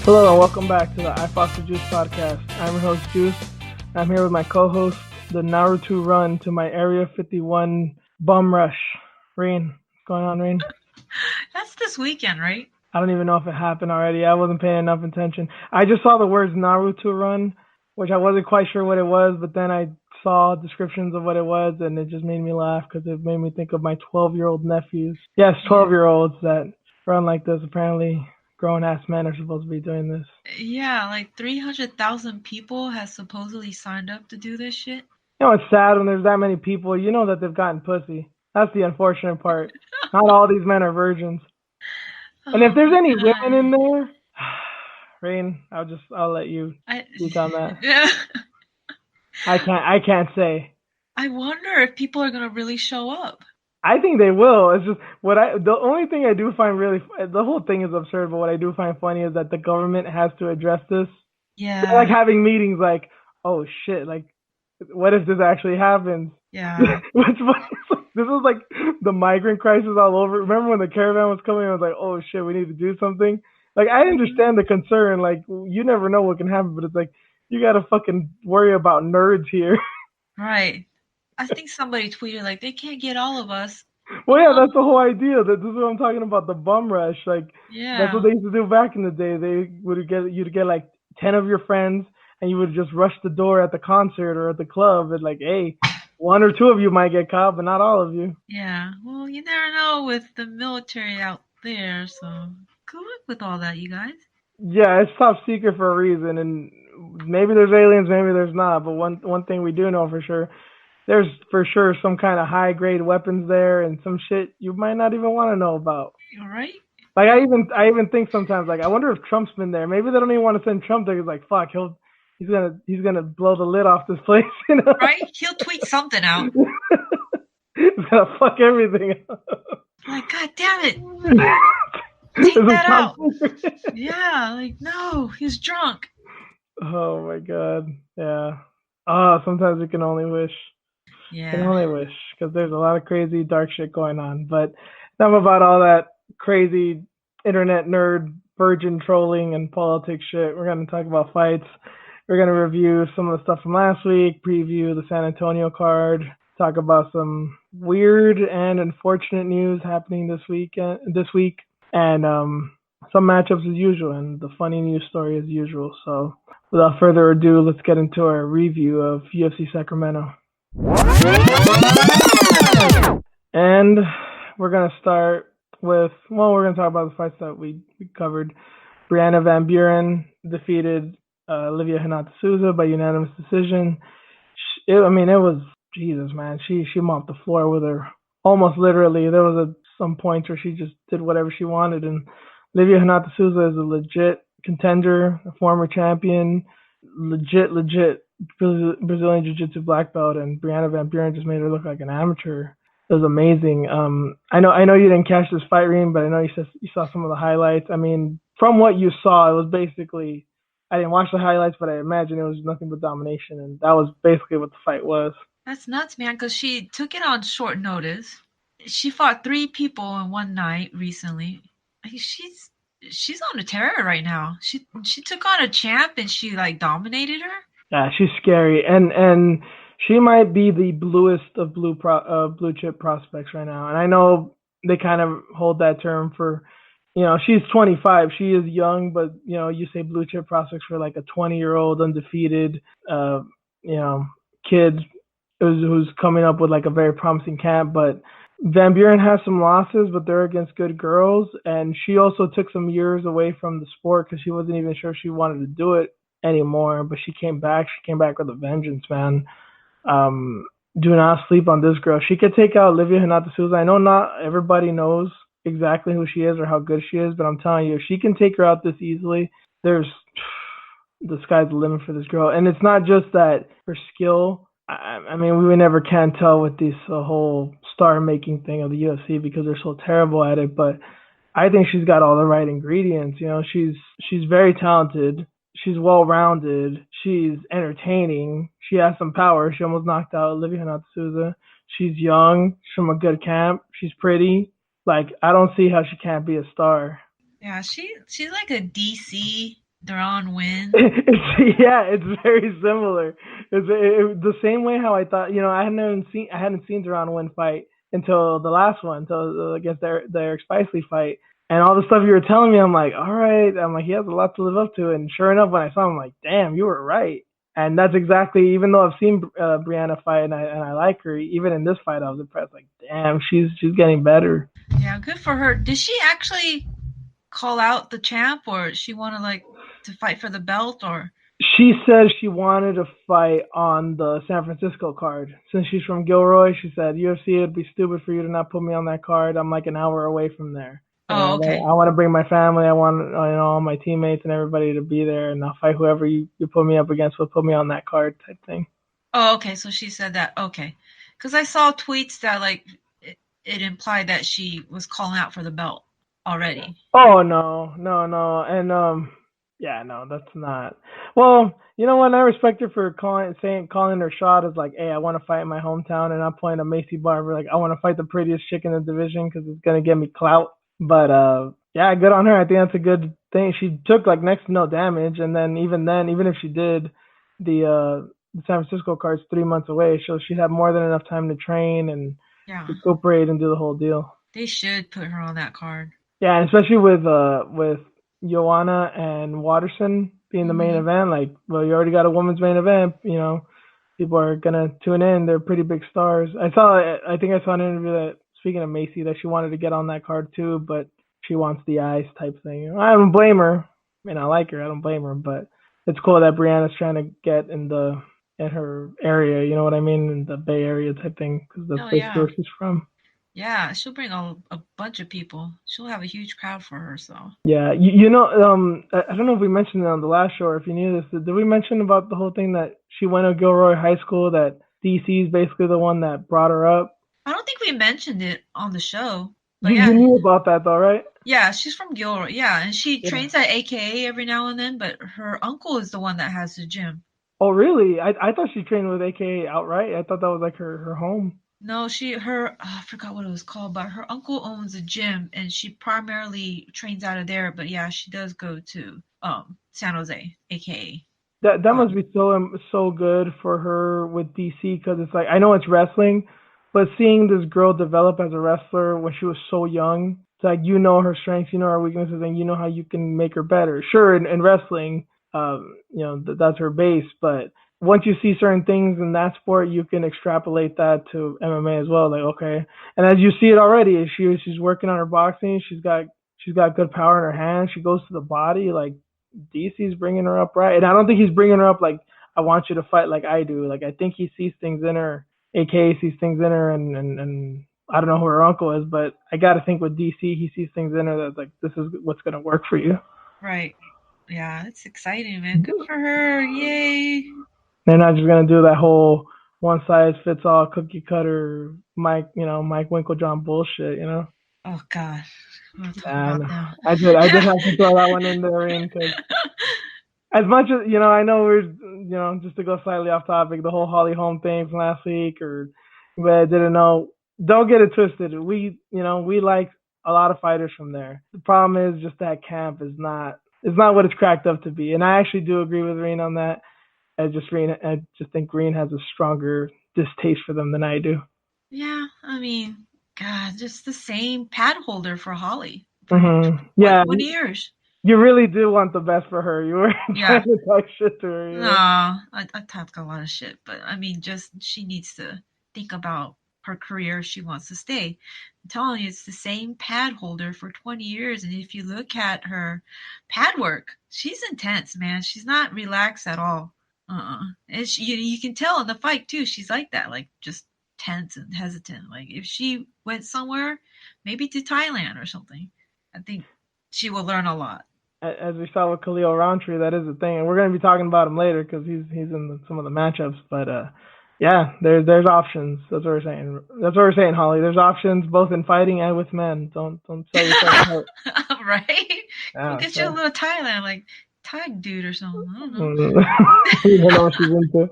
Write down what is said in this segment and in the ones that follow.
Hello and welcome back to the I Foster Juice podcast. I'm your host Juice. I'm here with my co-host, the Naruto run to my Area 51 bum rush. Rain, what's going on, Rain? That's this weekend, right? I don't even know if it happened already. I wasn't paying enough attention. I just saw the words Naruto run, which I wasn't quite sure what it was, but then I saw descriptions of what it was, and it just made me laugh because it made me think of my 12-year-old nephews. Yes, 12-year-olds that run like this, apparently. Grown-ass men are supposed to be doing this. Yeah, like 300,000 people has supposedly signed up to do this shit. You know, it's sad when there's that many people. You know that they've gotten pussy. That's the unfortunate part. Not all these men are virgins. And if there's any women in there, Rain, I'll let you speak on that. Yeah. I can't say. I wonder if people are gonna really show up. I think they will. It's just the only thing I do find the whole thing is absurd, but what I do find funny is that the government has to address this. Yeah. They're like having meetings like, oh shit, like what if this actually happens? Yeah. What's funny is like, this is like the migrant crisis all over. Remember when the caravan was coming? I was like, oh shit, we need to do something. Like I understand the concern. Like you never know what can happen, but it's like you gotta fucking worry about nerds here. Right. I think somebody tweeted like they can't get all of us. Well, yeah, that's the whole idea. This is what I'm talking about, the bum rush. Like, yeah. That's what they used to do back in the day. You'd get like 10 of your friends, and you would just rush the door at the concert or at the club, and like, hey, one or two of you might get caught, but not all of you. Yeah. Well, you never know with the military out there, so good luck with all that, you guys. Yeah, it's top secret for a reason, and maybe there's aliens, maybe there's not. But one thing we do know for sure. There's for sure some kind of high-grade weapons there and some shit you might not even want to know about. All right. Like I even think sometimes like I wonder if Trump's been there. Maybe they don't even want to send Trump there. He's like, fuck, he's gonna blow the lid off this place. You know? Right? He'll tweet something out. He's gonna fuck everything up. Like, God damn it! Take that out. Yeah, like no, he's drunk. Oh my god. Yeah. Sometimes we can only wish. Yeah. I can only wish, because there's a lot of crazy dark shit going on. But enough about all that crazy internet nerd virgin trolling and politics shit. We're going to talk about fights. We're going to review some of the stuff from last week, preview the San Antonio card, talk about some weird and unfortunate news happening this week, and some matchups as usual, and the funny news story as usual. So without further ado, let's get into our review of UFC Sacramento. And we're going to start with, we're going to talk about the fights that we covered. Brianna Van Buren defeated Olivia Renata Souza by unanimous decision. It was, Jesus, man. She mopped the floor with her, almost literally. There was some points where she just did whatever she wanted. And Olivia Renata Souza is a legit contender, a former champion, legit Brazilian Jiu-Jitsu black belt, and Brianna Van Buren just made her look like an amateur. It was amazing. I know you didn't catch this fight, Reem, but I know you saw some of the highlights. I mean, from what you saw, it was basically, I didn't watch the highlights, but I imagine it was nothing but domination, and that was basically what the fight was. That's nuts, man, because she took it on short notice. She fought 3 people in one night recently. She's on a terror right now. She took on a champ and she like dominated her. Yeah, she's scary, and she might be the bluest of blue chip prospects right now. And I know they kind of hold that term for, she's 25. She is young, but you say blue chip prospects for like a 20-year-old undefeated, kid who's coming up with like a very promising camp. But Van Buren has some losses, but they're against good girls. And she also took some years away from the sport because she wasn't even sure she wanted to do it anymore. But she came back. She came back with a vengeance, man. Do not sleep on this girl. She could take out Olivia Renata Souza. I know not everybody knows exactly who she is or how good she is, but I'm telling you, if she can take her out this easily, the sky's the limit for this girl. And it's not just that her skill. I mean, we never can tell with this whole star making thing of the UFC because they're so terrible at it. But I think she's got all the right ingredients. You know, she's very talented. She's well rounded. She's entertaining. She has some power. She almost knocked out Olivia Hanatasuza. She's young. She's from a good camp. She's pretty. Like I don't see how she can't be a star. Yeah, she's like a DC Thurman ONE. Yeah, it's very similar. The same way how I thought. You know, I hadn't seen Duran win fight until the last one, until against the Eric Spicely fight, and all the stuff you were telling me. I'm like, all right. I'm like, he has a lot to live up to. And sure enough, when I saw him, I'm like, damn, you were right. And that's exactly. Even though I've seen Brianna fight and I like her, even in this fight, I was impressed. Like, damn, she's getting better. Yeah, good for her. Did she actually call out the champ, or she want to like to fight for the belt, or? She said she wanted to fight on the San Francisco card. Since she's from Gilroy, she said UFC it'd be stupid for you to not put me on that card. I'm like an hour away from there. And Oh, okay. I want to bring my family. I want all my teammates and everybody to be there, and I'll fight whoever you put me up against. Will put me on that card type thing. Oh, okay. So she said that. Okay, because I saw tweets that like it implied that she was calling out for the belt already. Oh no, no, no, and yeah, no, that's not. Well, you know what? I respect her for calling her shot as like, hey, I want to fight in my hometown, and I'm playing a Macy Barber. Like, I want to fight the prettiest chick in the division because it's gonna get me clout. But yeah, good on her. I think that's a good thing. She took like next to no damage, and then, even if she did, the San Francisco card's 3 months away, so she'd have more than enough time to train and Yeah, recuperate and do the whole deal. they should put her on that card. Yeah, and especially with Joanna and Watterson being the main Hmm. event, like, well, you already got a women's main event, you know, people are gonna tune in. They're pretty big stars. I think I saw an interview that speaking of Macy that she wanted to get on that card too, but she wants the eyes type thing. I don't blame her. I mean, I like her. I don't blame her, but it's cool that Brianna's trying to get in her area. You know what I mean, in the Bay Area type thing, because that's Oh basically yeah, where she's from. yeah. She'll bring a bunch of people. She'll have a huge crowd for her. So. Yeah, I don't know if we mentioned it on the last show or if you knew this. Did we mention about the whole thing that she went to Gilroy High School? That DC is basically the one that brought her up. I don't think we mentioned it on the show, but You yeah, knew about that though, right? yeah, she's from Gilroy. Yeah, and she Yeah. trains at AKA every now and then, but her uncle is the one that has the gym. Oh, really? I thought she trained with AKA outright. I thought that was like her home. No, I forgot what it was called, but her uncle owns a gym and she primarily trains out of there, but yeah, she does go to San Jose, AKA. That must Um be so good for her with DC because it's like I know it's wrestling, but seeing this girl develop as a wrestler when she was so young, it's like you know her strengths, you know her weaknesses, and you know how you can make her better. Sure, in wrestling, that's her base, but once you see certain things in that sport, you can extrapolate that to MMA as well. Like okay, and as you see it already, she's working on her boxing. She's got good power in her hands. She goes to the body like DC's bringing her up right, and I don't think he's bringing her up like I want you to fight like I do. Like I think he sees things in her, aka sees things in her, and I don't know who her uncle is, but I got to think with DC he sees things in her that's like this is what's gonna work for you. right. Yeah, it's exciting, man. Good for her. Yay. They're not just gonna do that whole one size fits all cookie cutter Mike Winklejohn bullshit. Oh god. I'm gonna talk And about them. I did have to throw that one in there because as much as I know we're just to go slightly off topic, the whole Holly Holm thing from last week, or but I didn't know. Don't get it twisted. We like a lot of fighters from there. The problem is just that camp is not what it's cracked up to be. And I actually do agree with Reen on that. I just think Green has a stronger distaste for them than I do. Yeah, I mean, god, just the same pad holder for Holly for what Yeah, 20 years. you really do want the best for her. You were trying Yeah. to talk shit to No, her. I talk a lot of shit, but I mean, just she needs to think about her career if she wants to stay. I'm telling you, it's the same pad holder for 20 years. And if you look at her pad work, she's intense, man. She's not relaxed at all. And you can tell in the fight, too. She's like that, like just tense and hesitant. Like if she went somewhere, maybe to Thailand or something, I think she will learn a lot. As we saw with Khalil Roundtree, that is a thing, and we're going to be talking about him later because he's in some of the matchups. But Yeah, there's options. That's what we're saying. That's what we're saying, Holly. There's options both in fighting and with men. Don't sell yourself short. Right? Go Yeah, get you a so little Thailand, like Thai dude or something. I don't know. you don't know what she's into.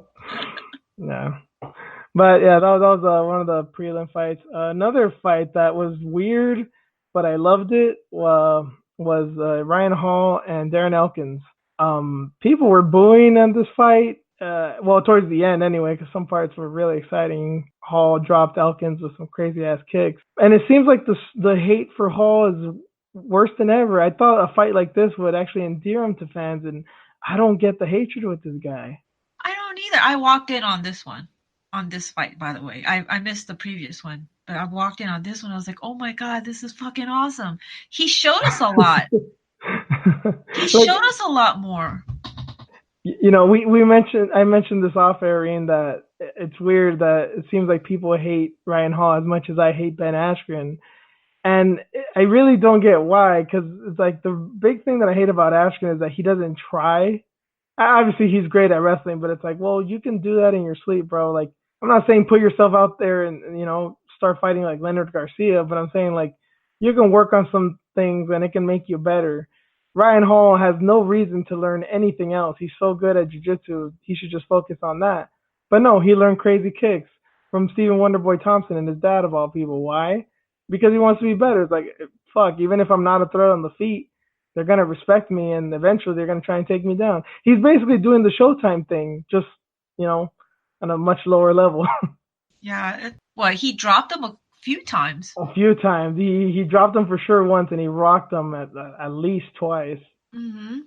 Yeah. But yeah, that was one of the prelim fights. Another fight that was weird, but I loved it. Was Ryan Hall and Darren Elkins. People were booing on this fight. Well, towards the end anyway, because some parts were really exciting. Hall dropped Elkins with some crazy ass kicks, and it seems like the hate for Hall is worse than ever. I thought a fight like this would actually endear him to fans, and I don't get the hatred with this guy. I don't either. I walked in on this one, on this fight, by the way. I missed the previous one, but I walked in on this one. I was like, oh my God, this is fucking awesome. He showed us a lot. He Like, showed us a lot more. we mentioned I mentioned this off air, Ian, that it's weird that it seems like people hate Ryan Hall as much as I hate Ben Askren, and I really don't get why. Because it's like the big thing that I hate about Askren is that he doesn't try. Obviously, he's great at wrestling, but it's like, well, you can do that in your sleep, bro. Like, I'm not saying put yourself out there and start fighting like Leonard Garcia, but I'm saying like you can work on some things and it can make you better. Ryan Hall has no reason to learn anything else. He's so good at jiu-jitsu. He should just focus on that. But no, he learned crazy kicks from Stephen Wonderboy Thompson and his dad of all people. Why? Because he wants to be better. It's like, fuck, even if I'm not a threat on the feet, they're gonna respect me and eventually they're gonna try and take me down. He's basically doing the Showtime thing, just you know, on a much lower level. Yeah. What? He dropped him a few times. A few times. He dropped them for sure once, and he rocked them at least twice. Mm-hmm.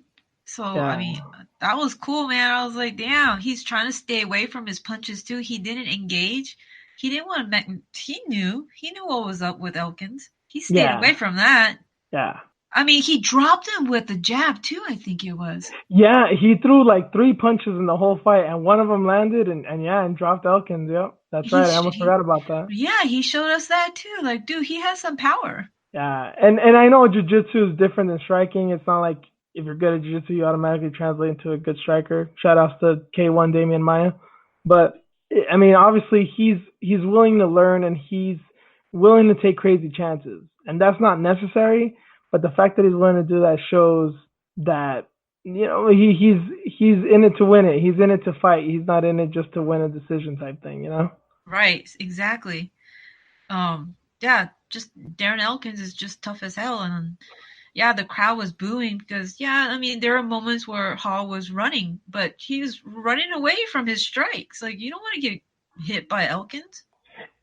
So, I Yeah, mean, that was cool, man. I was like, damn, he's trying to stay away from his punches too. He didn't engage. He didn't want to make, he knew what was up with Elkins. He stayed yeah, away from that. yeah, I mean, he dropped him with the jab too, I think it was. yeah. He threw like three punches in the whole fight, and one of them landed, and dropped Elkins. Yep, that's right. I almost forgot about that. Yeah, he showed us that too. Like, dude, he has some power. Yeah, and I know jiu-jitsu is different than striking. It's not like if you're good at jiu-jitsu, you automatically translate into a good striker. Shout outs to K1 Damian Maya. But I mean, obviously he's willing to learn and he's willing to take crazy chances. And that's not necessary, but the fact that he's willing to do that shows that he's in it to win it. He's in it to fight. He's not in it just to win a decision type thing. Right, exactly. Yeah, just Darren Elkins is just tough as hell, and yeah, the crowd was booing because yeah, I mean there were moments where Hall was running, but he was running away from his strikes. Like you don't want to get hit by Elkins.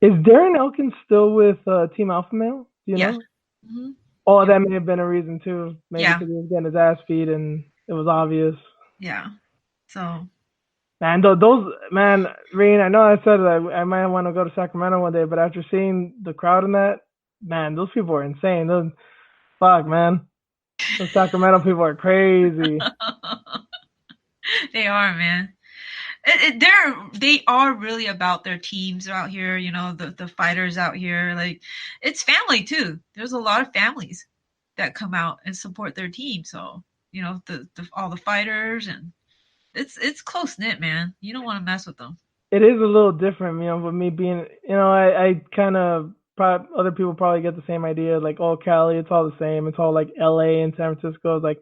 Is Darren Elkins still with Team Alpha Male? Do you Yeah. know? Mm-hmm. Oh, Yep. that may have been a reason too. Maybe Yeah. because he was getting his ass beat and it was obvious. Yeah. So Man, those man, Reen, I know I said that I might want to go to Sacramento one day, but after seeing the crowd in that, man, those people are insane. Those fuck, man. Those Sacramento people are crazy. they are, man. They are really about their teams out here. You know, the fighters out here. Like it's family too. There's a lot of families that come out and support their team. So you know the all the fighters and it's close knit, man. You don't want to mess with them. It is a little different, with me being, I kind of, other people probably get the same idea, like, oh, Cali, it's all the same. It's all like LA and San Francisco. It's like,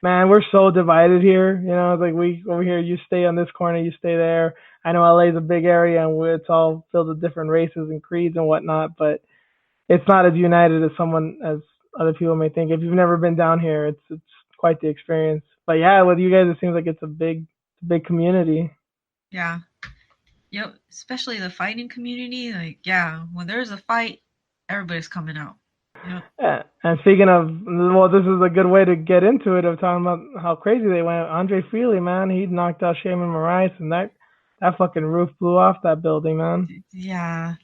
man, we're so divided here. It's like we over here, you stay on this corner, you stay there. I know LA is a big area and it's all filled with different races and creeds and whatnot, but it's not as united as other people may think. If you've never been down here, it's quite the experience. But yeah, with you guys, it seems like it's a big community. Yeah. Yep. Especially the fighting community. Like, yeah, when there's a fight, everybody's coming out. Yep. Yeah. And speaking of, well, this is a good way to get into it of talking about how crazy they went. Andre Feely, man, he knocked out Shaman Moraes, and that fucking roof blew off that building, man. Yeah.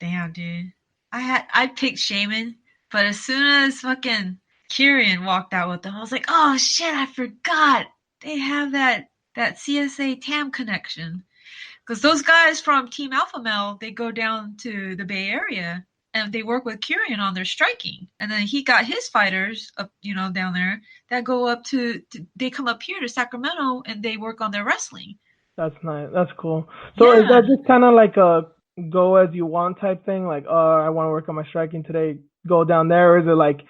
Damn, dude. I picked Shaman, but as soon as fucking Kieran walked out with them, I was like, oh shit, I forgot. They have that CSA TAM connection. Because those guys from Team Alpha Male, they go down to the Bay Area and they work with Kieran on their striking. And then he got his fighters up, down there that go up they come up here to Sacramento and they work on their wrestling. That's nice. That's cool. So is that Yeah. just kind of like a go as you want type thing? Like, oh, I want to work on my striking today, go down there, or is it like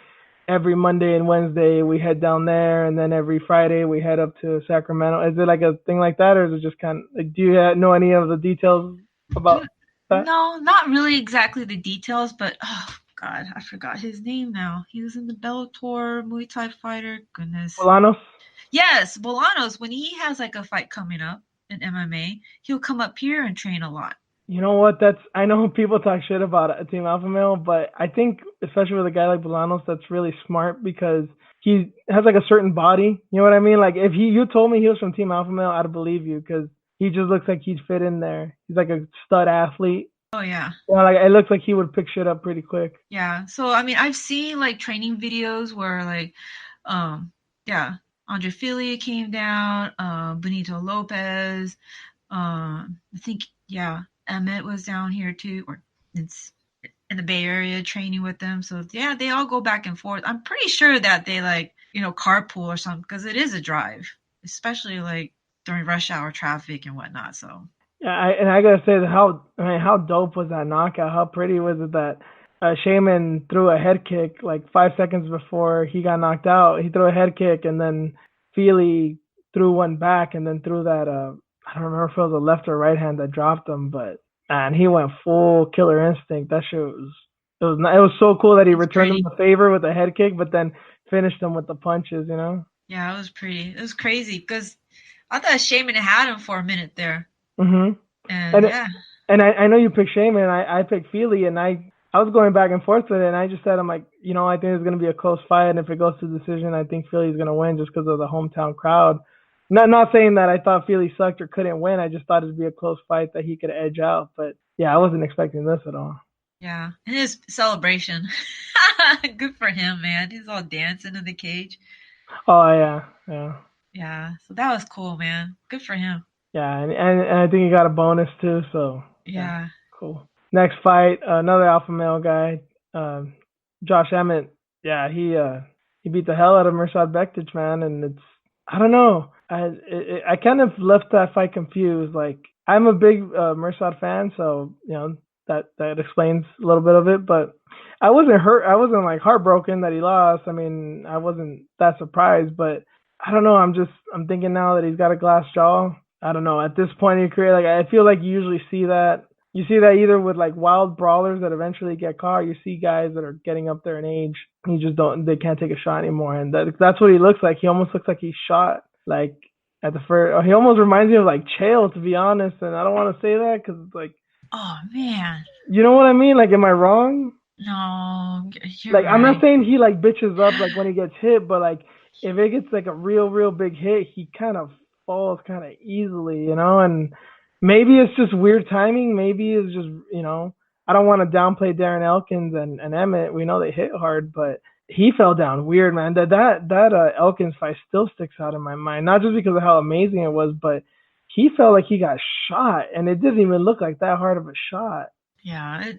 every Monday and Wednesday we head down there, and then every Friday we head up to Sacramento? Is it like a thing like that, or is it just kind of like, do you know any of the details about that? No, not really exactly the details, but oh god, I forgot his name now. He was in the Bellator Muay Thai fighter. Goodness. Bolanos? Yes, Bolanos, when he has like a fight coming up in MMA, he'll come up here and train a lot. You know what? That's I know people talk shit about a Team Alpha Male, but I think especially with a guy like Bolanos, that's really smart because he has like a certain body. You know what I mean? Like if you told me he was from Team Alpha Male, I'd believe you because he just looks like he'd fit in there. He's like a stud athlete. Oh yeah. You know, like it looks like he would pick shit up pretty quick. Yeah. So I mean I've seen like training videos where like yeah, Andre Fili came down, Benito Lopez, I think yeah, Emmett was down here too, or it's in the Bay Area training with them. So yeah, they all go back and forth. I'm pretty sure that they like carpool or something because it is a drive, especially like during rush hour traffic and whatnot. So Yeah, and I gotta say that how dope was that knockout? How pretty was it that Shaman threw a head kick like 5 seconds before he got knocked out? He threw a head kick and then Feely threw one back and then threw that I don't remember if it was a left or right hand that dropped him, but and he went full killer instinct. That shit was it was so cool that he it's returned him pretty. the favor with a head kick, but then finished him with the punches. You know. Yeah, it was pretty. It was crazy because I thought Shaman had him for a minute there, Mhm. and And yeah, I know you picked Shaman, and I picked Feely, and I was going back and forth with it, and I just said I'm like, I think it's gonna be a close fight, and if it goes to decision, I think Feely's gonna win just because of the hometown crowd. Not saying that I thought Feely sucked or couldn't win. I just thought it'd be a close fight that he could edge out. But yeah, I wasn't expecting this at all. yeah, and his celebration, good for him, man. He's all dancing in the cage. Oh yeah, yeah, Yeah, so that was cool, man. Good for him. yeah, and I think he got a bonus too. So yeah, Yeah. cool. Next fight, another alpha male guy, um, Josh Emmett. Yeah, he beat the hell out of Mirsad Bektic, man, and it's I don't know. I kind of left that fight confused. Like I'm a big Mirsad fan, so that explains a little bit of it. But I wasn't hurt. I wasn't like heartbroken that he lost. I mean, I wasn't that surprised, but I don't know. I'm thinking now that he's got a glass jaw. I don't know. At this point in your career, like I feel like you usually see that. You see that either with like wild brawlers that eventually get caught. You see guys that are getting up there in age. You just don't. They can't take a shot anymore, and that's what he looks like. He almost looks like he's shot. Like at the first, he almost reminds me of like Chael, to be honest. And I don't want to say that because it's like, Oh man. you know what I mean? Like, am I wrong? No, you're Like, I'm not right. saying he like bitches up like when he gets hit, but like if it gets like a real big hit, he kind of falls kind of easily, And maybe it's just weird timing. Maybe it's just I don't want to downplay Darren Elkins and Emmett. We know they hit hard, but he fell down weird, man. That Elkins fight still sticks out in my mind, not just because of how amazing it was, but he felt like he got shot, and it didn't even look like that hard of a shot. Yeah,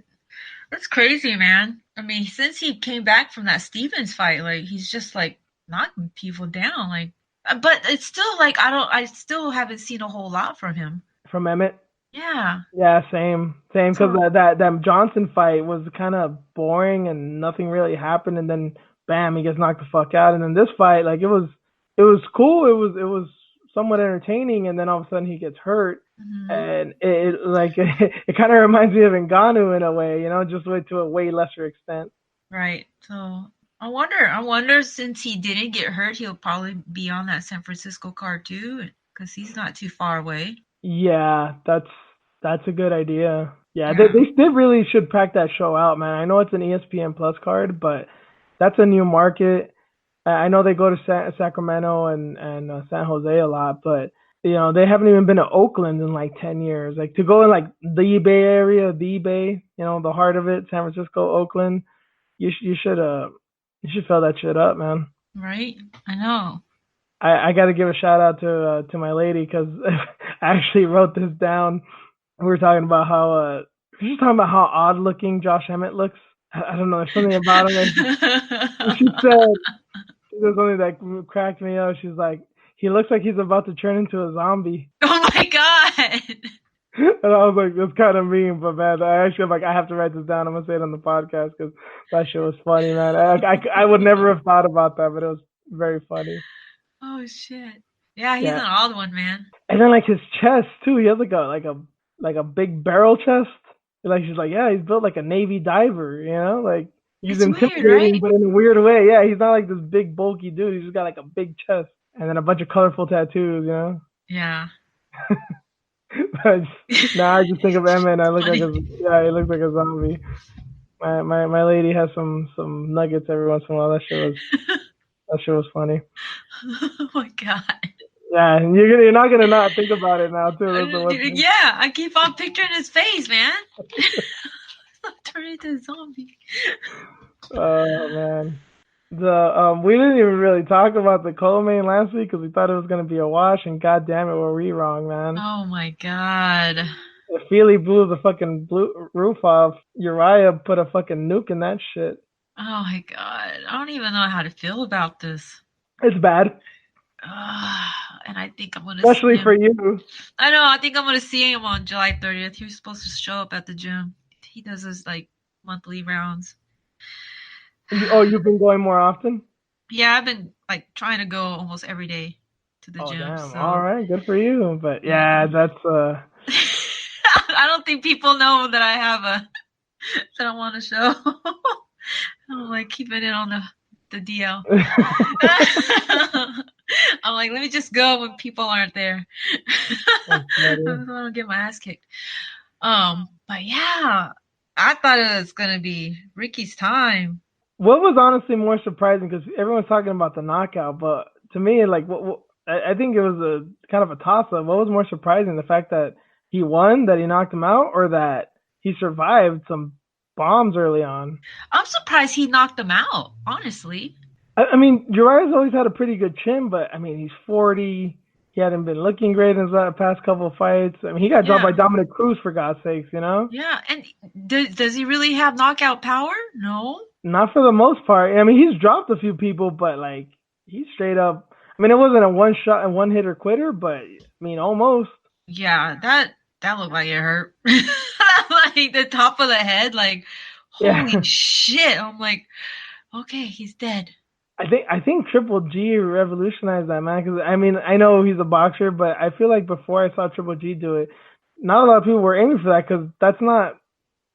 that's crazy, man. I mean, since he came back from that Stevens fight, like he's just like knocking people down, like. But it's still like I still haven't seen a whole lot from him. From Emmett. Yeah. Yeah, same. Because So that Johnson fight was kind of boring and nothing really happened, and then bam, he gets knocked the fuck out. And then this fight, like it was cool. It was somewhat entertaining, and then all of a sudden he gets hurt, mhm. and it like it kind of reminds me of Ngannou in a way, just to a way lesser extent. Right. So I wonder since he didn't get hurt, he'll probably be on that San Francisco card too, because he's not too far away. Yeah, that's a good idea. Yeah, they Yeah. they really should pack that show out, man. I know it's an ESPN Plus card, but that's a new market. I know they go to Sacramento and San Jose a lot, but they haven't even been to Oakland in like 10 years. Like to go in like the Bay Area, the Bay, the heart of it, San Francisco, Oakland. You should fill that shit up, man. Right. I know. I got to give a shout out to my lady because I actually wrote this down. We were talking about we were just talking about how odd looking Josh Emmett looks. I don't know. There's something about him. And she said something that cracked me up. She's like, he looks like he's about to turn into a zombie. Oh my god. And I was like, that's kind of mean, but man, I actually like I have to write this down. I'm gonna say it on the podcast because that shit was funny, man. I would never have thought about that, but it was very funny. Oh shit. Yeah, he's Yeah, an odd one, man. and then like his chest too. He has like a big barrel chest. Like she's like, yeah, he's built like a Navy diver. You know, like he's It's weird, right? intimidating, but in a weird way. Yeah, he's not like this big bulky dude. He's just got like a big chest and then a bunch of colorful tattoos. You know. Yeah. Now I just think of Emma and I look like Funny. he looks like a zombie. My lady has some nuggets every once in a while. That shit was funny. Oh my god. Yeah, and you're not gonna not think about it now too. That's the one thing. Yeah, I keep on picturing his face, man. Turn into a zombie. Oh man. We didn't even really talk about the co-main last week because we thought it was gonna be a wash, and god damn it, were we wrong, man. Oh my god. If Feely blew the fucking roof off, Uriah put a fucking nuke in that shit. Oh my god. I don't even know how to feel about this. It's bad. And I think I'm gonna especially see him. for you. I know, I think I'm gonna see him on July 30th. He was supposed to show up at the gym. He does his like monthly rounds. You've been going more often? Yeah, I've been like trying to go almost every day to the gym. Damn. So. All right, good for you. But yeah, that's I don't think people know that I have that I want to show. I'm like keeping it on the DL. I'm like, let me just go when people aren't there. I don't want to get my ass kicked. But yeah, I thought it was gonna be Ricky's time. What was honestly more surprising, because everyone's talking about the knockout, but to me, like, I think it was a kind of a toss-up. What was more surprising, the fact that he won, that he knocked him out, or that he survived some bombs early on? I'm surprised he knocked him out, honestly. I mean, Uriah's always had a pretty good chin, but I mean, he's 40. He hadn't been looking great in his past couple of fights. I mean, he got dropped by Dominic Cruz, for God's sakes, you know? Yeah, and does he really have knockout power? No. Not for the most part. I mean, he's dropped a few people, but like, he's straight up. I mean, it wasn't a one shot and one hitter quitter, but I mean, almost. Yeah, that looked like it hurt. Like the top of the head, like holy shit! I'm like, okay, he's dead. I think Triple G revolutionized that, man. Because I mean, I know he's a boxer, but I feel like before I saw Triple G do it, not a lot of people were aiming for that, because that's not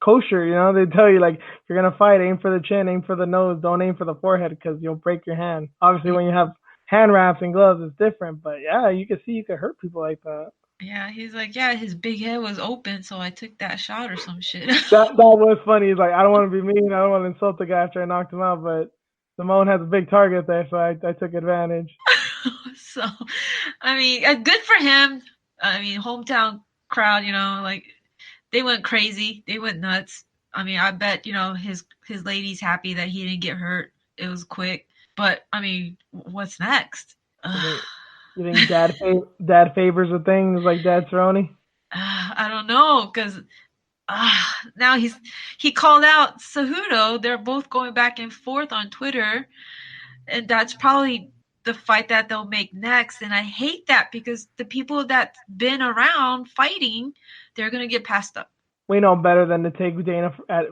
kosher. You know, they tell you, like, if you're gonna fight, aim for the chin, aim for the nose, don't aim for the forehead, because you'll break your hand. Obviously, when you have hand wraps and gloves, it's different. But yeah, you can see you could hurt people like that. Yeah, he's like, yeah, his big head was open, so I took that shot or some shit. that was funny. He's like, I don't want to be mean, I don't want to insult the guy after I knocked him out, but Simone has a big target there, so I took advantage. So, I mean, good for him. I mean, hometown crowd, you know, like, they went crazy. They went nuts. I mean, I bet, you know, his lady's happy that he didn't get hurt. It was quick. But, I mean, what's next? You think dad favors the things like Dad Cerrone? I don't know, because now he called out Cejudo. They're both going back and forth on Twitter, and that's probably the fight that they'll make next. And I hate that, because the people that's been around fighting, they're gonna get passed up. We know better than to take Dana at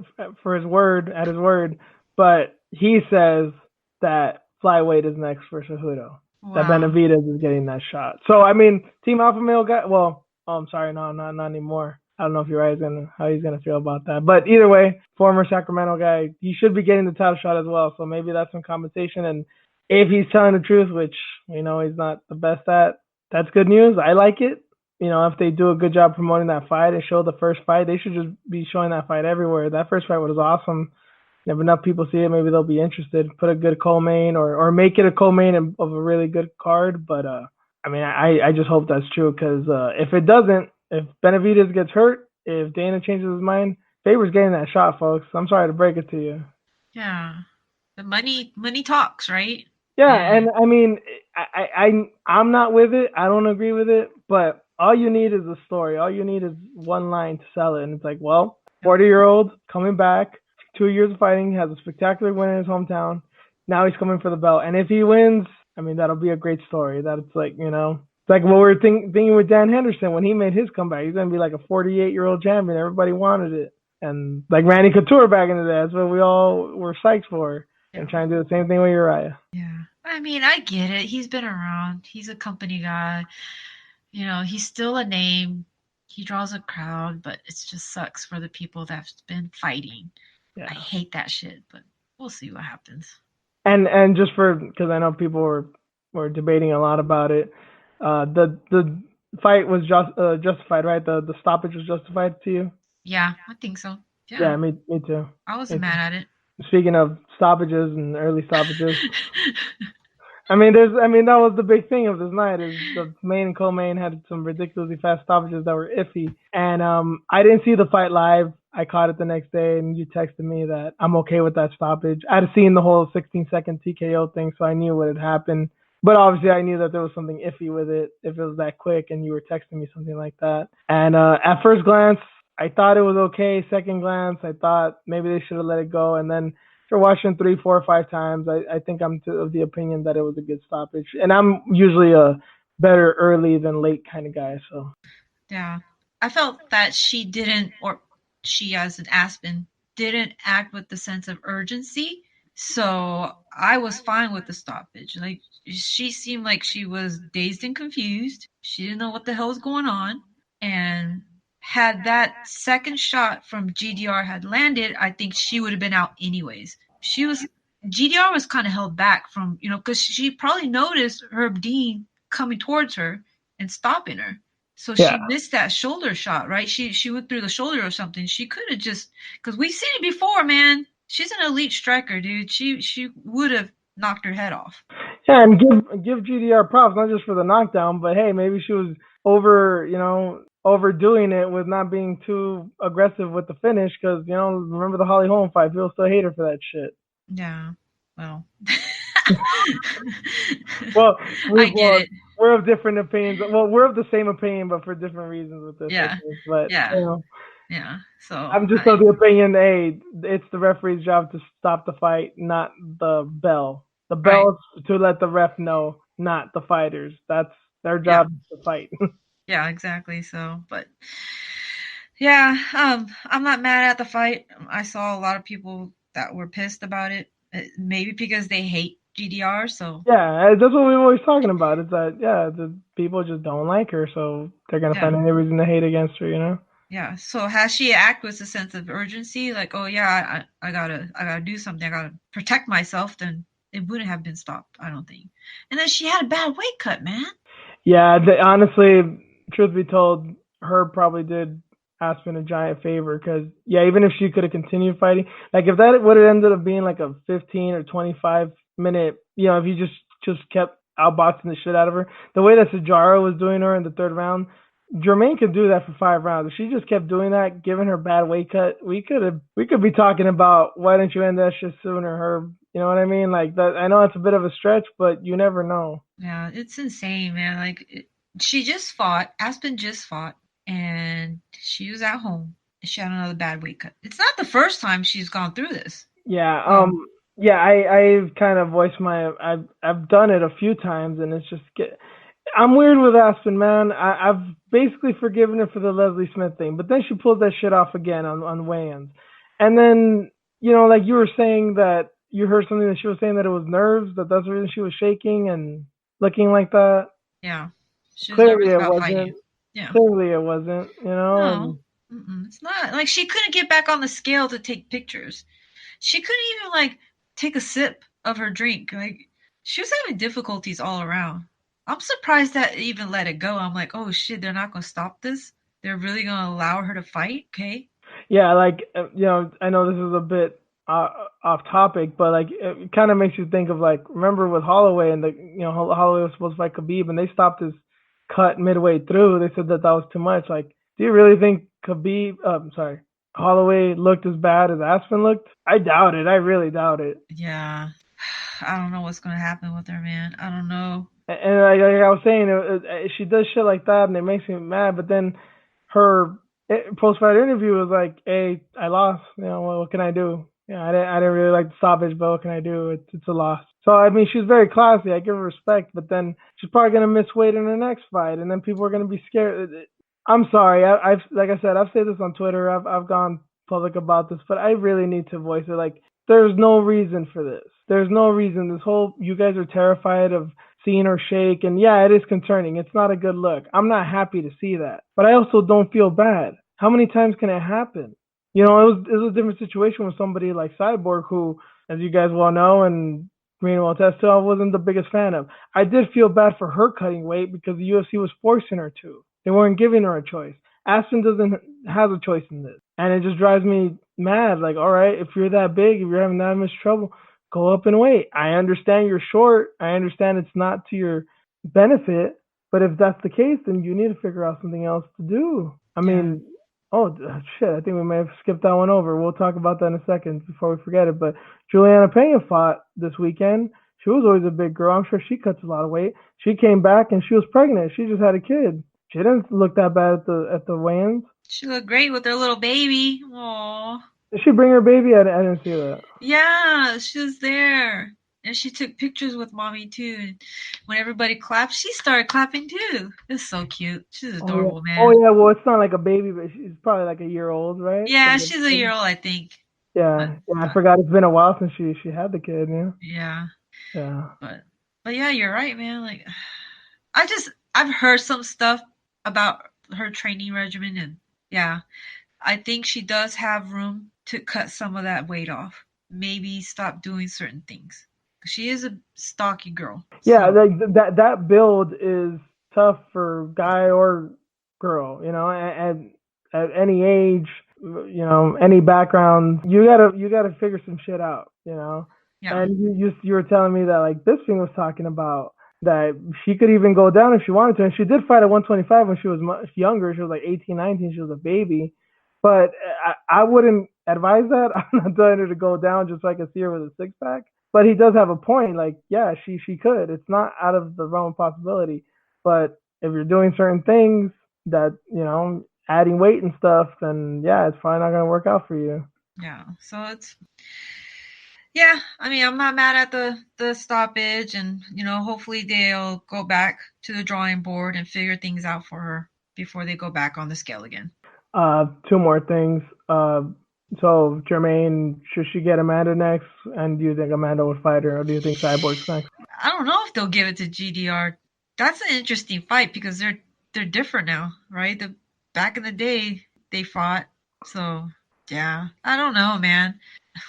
his word, but he says that flyweight is next for Cejudo. Wow. That Benavidez is getting that shot. So I mean, Team Alpha Male guy. Well, I'm sorry, no, not anymore. I don't know if how he's gonna feel about that. But either way, former Sacramento guy, he should be getting the title shot as well. So maybe that's some compensation. And if he's telling the truth, which we know he's not the best at, that's good news. I like it. You know, if they do a good job promoting that fight and show the first fight, they should just be showing that fight everywhere. That first fight was awesome. If enough people see it, maybe they'll be interested. Put a good co-main or make it a co-main of a really good card. But I mean, I just hope that's true, because if it doesn't, if Benavidez gets hurt, if Dana changes his mind, Faber's getting that shot, folks. I'm sorry to break it to you. Yeah, the money talks, right? Yeah, and I mean, I'm not with it. I don't agree with it. But all you need is a story. All you need is one line to sell it, and it's like, well, 40-year-old coming back, 2 years of fighting, has a spectacular win in his hometown. Now he's coming for the belt, and if he wins, I mean, that'll be a great story. That's like, it's like what we were thinking with Dan Henderson when he made his comeback. He's gonna be like a 48-year-old champion. Everybody wanted it, and like Randy Couture back in the day, that's what we all were psyched for. And Yeah. trying to do the same thing with Uriah. Yeah. I mean, I get it. He's been around. He's a company guy. He's still a name. He draws a crowd, but it just sucks for the people that's been fighting. Yeah. I hate that shit, but we'll see what happens. And just because I know people were debating a lot about it, the fight was justified, right? The stoppage was justified to you. Yeah, I think so. Yeah, Yeah, me too. I wasn't mad at it. Speaking of stoppages and early stoppages, I mean that was the big thing of this night is the main and co-main had some ridiculously fast stoppages that were iffy, and I didn't see the fight live. I caught it the next day, and you texted me that I'm okay with that stoppage. I'd seen the whole 16-second TKO thing, so I knew what had happened. But obviously, I knew that there was something iffy with it if it was that quick, and you were texting me something like that. And at first glance, I thought it was okay. Second glance, I thought maybe they should have let it go. And then after watching 3, 4, or 5 times, I think I'm of the opinion that it was a good stoppage. And I'm usually a better early than late kind of guy. So Yeah, I felt that she didn't, or she as an Aspen didn't act with the sense of urgency. So I was fine with the stoppage. Like she seemed like she was dazed and confused. She didn't know what the hell was going on. And had that second shot from GDR had landed, I think she would have been out anyways. GDR was kind of held back from, because she probably noticed Herb Dean coming towards her and stopping her. So yeah, she missed that shoulder shot, right? She went through the shoulder or something. She could have just, because we've seen it before, man. She's an elite striker, dude. She would have knocked her head off. yeah, and give GDR props not just for the knockdown, but hey, maybe she was overdoing it with not being too aggressive with the finish because remember the Holly Holm fight? People still hate her for that shit. Yeah. Well. Well, I get it. we're of different opinions. Well, we're of the same opinion, but for different reasons with this. Yeah. But Yeah. Yeah. So I'm just of the opinion, hey, it's the referee's job to stop the fight, not the bell. The bell is to let the ref know, not the fighters. That's their job to fight. Yeah, exactly. So, but yeah, I'm not mad at the fight. I saw a lot of people that were pissed about it, maybe because they hate GDR. So yeah, that's what we're always talking about. It's that the people just don't like her, so they're gonna find any reason to hate against her. Yeah. So has she act with a sense of urgency, like, oh yeah, I gotta do something, I gotta protect myself? Then it wouldn't have been stopped, I don't think. And then she had a bad weight cut, man. Yeah, honestly, truth be told, Herb probably did Aspen a giant favor because even if she could have continued fighting, like if that would have ended up being like a 15 or 25 minute, if you just kept outboxing the shit out of her, the way that Sajara was doing her in the third round, Jermaine could do that for 5 rounds. If she just kept doing that, giving her bad weight cut, we could be talking about why didn't you end that shit sooner, Herb? You know what I mean? Like that. I know it's a bit of a stretch, but you never know. Yeah, it's insane, man. Like she just fought. Aspen just fought, and she was at home. And she had another bad weight cut. It's not the first time she's gone through this. Yeah. Yeah. I've kind of voiced I've done it a few times, and it's just I'm weird with Aspen, man. I've basically forgiven her for the Leslie Smith thing, but then she pulled that shit off again on weigh-ins. And then, like you were saying that you heard something that she was saying that it was nerves, that's the reason she was shaking and looking like that. Yeah. She was Clearly nervous it about wasn't. fighting. Yeah. Clearly it wasn't, No. It's not. Like she couldn't get back on the scale to take pictures. She couldn't even like take a sip of her drink. Like she was having difficulties all around. I'm surprised that even let it go. I'm like, oh shit, they're not gonna stop this. They're really gonna allow her to fight. Okay. Yeah, like I know this is a bit off topic, but like it kind of makes you think of like remember with Holloway and Holloway was supposed to fight Khabib and they stopped his cut midway through. They said that was too much. Like, do you really think Holloway looked as bad as Aspen looked? I doubt it. I really doubt it. Yeah. I don't know what's gonna happen with her, man. I don't know. And like I was saying, she does shit like that, and it makes me mad. But then her post-fight interview was like, "Hey, I lost. What can I do?" Yeah, I didn't really like the stoppage, but what can I do? It's a loss. So I mean, she's very classy. I give her respect, but then she's probably gonna miss weight in her next fight, and then people are gonna be scared. I'm sorry. I've like I said, I've said this on Twitter. I've gone public about this, but I really need to voice it. Like, there's no reason for this. There's no reason. This whole you guys are terrified of seeing her shake, and yeah, it is concerning. It's not a good look. I'm not happy to see that, but I also don't feel bad. How many times can it happen? It was a different situation with somebody like Cyborg, who, as you guys well know, and Marina will attest to, I wasn't the biggest fan of. I did feel bad for her cutting weight because the UFC was forcing her to. They weren't giving her a choice. Aspen doesn't have a choice in this, and it just drives me mad. Like, all right, if you're that big, if you're having that much trouble, go up in weight. I understand you're short. I understand it's not to your benefit, but if that's the case, then you need to figure out something else to do. I Yeah. mean, oh shit! I think we may have skipped that one over. We'll talk about that in a second before we forget it. But Juliana Pena fought this weekend. She was always a big girl. I'm sure she cuts a lot of weight. She came back and she was pregnant. She just had a kid. She didn't look that bad at the weigh-ins. She looked great with her little baby. Aww. Did she bring her baby? I didn't see that. Yeah, she was there. And she took pictures with mommy too. And when everybody clapped, she started clapping too. It's so cute. She's Oh yeah. adorable, Oh man. yeah. Well, it's not like a baby, but she's probably like a year old, right? Yeah, she's a year old, I think. But Yeah. Yeah. I forgot. It's been a while since she had the kid. Yeah. yeah, Yeah. but yeah, you're right, man. Like, I've heard some stuff about her training regimen, and yeah, I think she does have room to cut some of that weight off. Maybe stop doing certain things. She is a stocky girl, Yeah, so like that build is tough for guy or girl, at any age, any background, you gotta figure some shit out. yeah, And you were telling me that like this thing was talking about that she could even go down if she wanted to, and she did fight at 125 when she was much younger. She was like 18, 19. She was a baby, but I wouldn't advise that. I'm not telling her to go down just so I can see her with a six pack. But he does have a point. Like, yeah, she could. It's not out of the realm of possibility. But if you're doing certain things that adding weight and stuff, then yeah, it's probably not gonna work out for you. yeah. So it's yeah. I mean, I'm not mad at the stoppage, and hopefully they'll go back to the drawing board and figure things out for her before they go back on the scale again. Two more things. So Jermaine, should she get Amanda next? And do you think Amanda would fight her, or do you think Cyborg's next? I don't know if they'll give it to GDR. That's an interesting fight because they're different now, right? The back in the day they fought, so yeah. I don't know, man.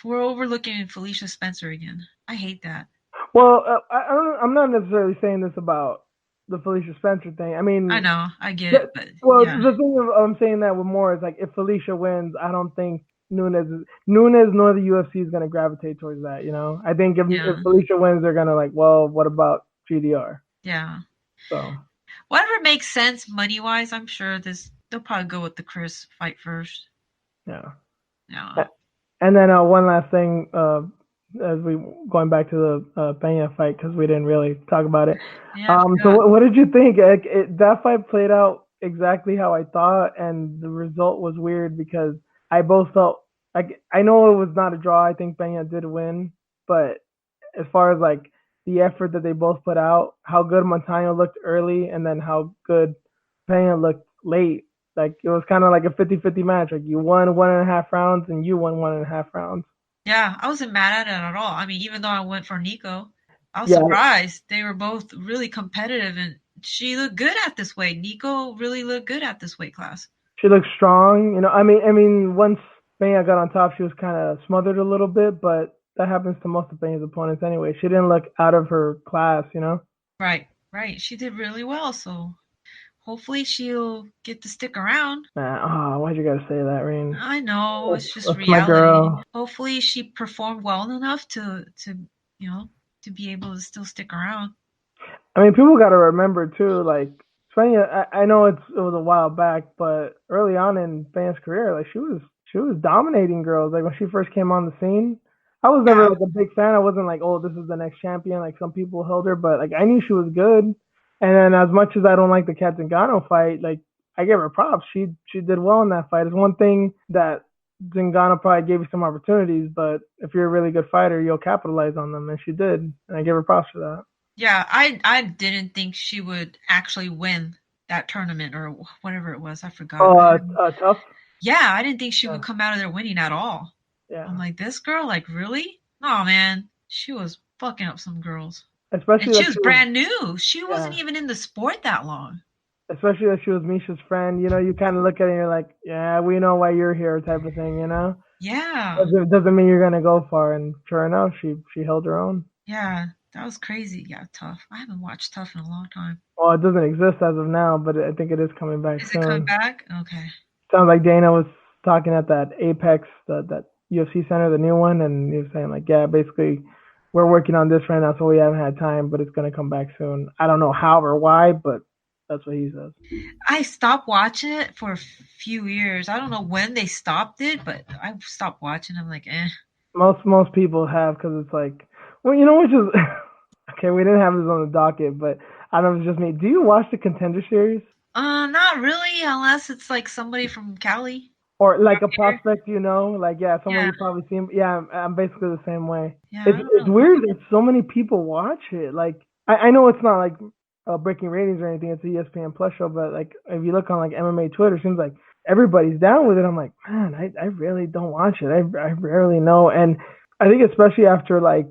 We're overlooking Felicia Spencer again. I hate that. Well, I don't. I'm not necessarily saying this about the Felicia Spencer thing. I I mean, know, I get it, but well, yeah, the thing I'm saying that with more is like if Felicia wins, I don't think Nunes nor the UFC is gonna gravitate towards that. I think if yeah, Felicia wins, they're gonna like, well, what about GDR? yeah. So Whatever makes sense money wise, I'm sure this they'll probably go with the Chris fight first. yeah. Yeah, And then one last thing, as we going back to the Pena fight because we didn't really talk about it. yeah, I So forgot. what did you think? Like, that fight played out exactly how I thought, and the result was weird because I both felt like I know it was not a draw. I think Pena did win, but as far as like the effort that they both put out, how good Montano looked early, and then how good Pena looked late. Like it was kind of like a 50-50 match. Like you won 1.5 rounds and you won 1.5 rounds. Yeah, I wasn't mad at it at all. I mean, even though I went for Nico, I was Yeah, surprised. They were both really competitive, and she looked good at this weight. Nico really looked good at this weight class. she looked strong. I mean, once Pena got on top, she was kind of smothered a little bit, but that happens to most of Pena's opponents anyway. She didn't look out of her class. Right, right. She did really well, so hopefully she'll get to stick around. Why'd you gotta say that, Rain? I know it's just That's my reality. girl. Hopefully she performed well enough you know to be able to still stick around. I mean, people got to remember too. Like Spania, I know it was a while back, but early on in Spanya's career, like she was dominating girls. Like when she first came on the scene, I was never Yeah, like a big fan. I wasn't like, oh, this is the next champion. Like some people held her, but like I knew she was good. And then as much as I don't like the Kat Zingano fight, like I give her props. She did well in that fight. It's one thing that Zingano probably gave you some opportunities, but if you're a really good fighter, you'll capitalize on them, and she did, and I give her props for that. Yeah, I didn't think she would actually win that tournament or whatever it was. I forgot. Oh, tough. Yeah, I didn't think she Yeah, would come out of there winning at all. I'm yeah. like, this girl, like, really? No, man, she was fucking up some girls, and Especially she that was she was, brand new. She wasn't yeah. even in the sport that long. Especially that she was Misha's friend. You know, you kind of look at it and you're like, yeah, we know why you're here, type of thing. You know, Yeah, doesn't mean you're gonna go far. And sure enough, she held her own. yeah, that was crazy. Yeah, Tough. I haven't watched Tough in a long time. Well, it doesn't exist as of now, but I think it is coming back Is it coming soon. back? Okay. Sounds like Dana was talking at that Apex, that UFC center, the new one, and he was saying like, yeah, basically, we're working on this right now, so we haven't had time, but it's gonna come back soon. I don't know how or why, but that's what he says. I stopped watching it for a few years. I don't know when they stopped it, but I stopped watching. I'm like, eh. Most people have because it's like, well, you know, which is okay. We didn't have this on the docket, but I don't know if it's just me. Do you watch the Contender Series Not really, unless it's like somebody from Cali or like around a here. prospect? You know, like yeah, someone Yeah, you probably seen. Yeah, I'm basically the same way. yeah. I It's don't know. weird that so many people watch it. Like I know it's not like breaking ratings or anything. It's a ESPN Plus show, but like if you look on like MMA Twitter, it seems like everybody's down with it. I'm like, man, I really don't watch it. I rarely know, and I think especially after like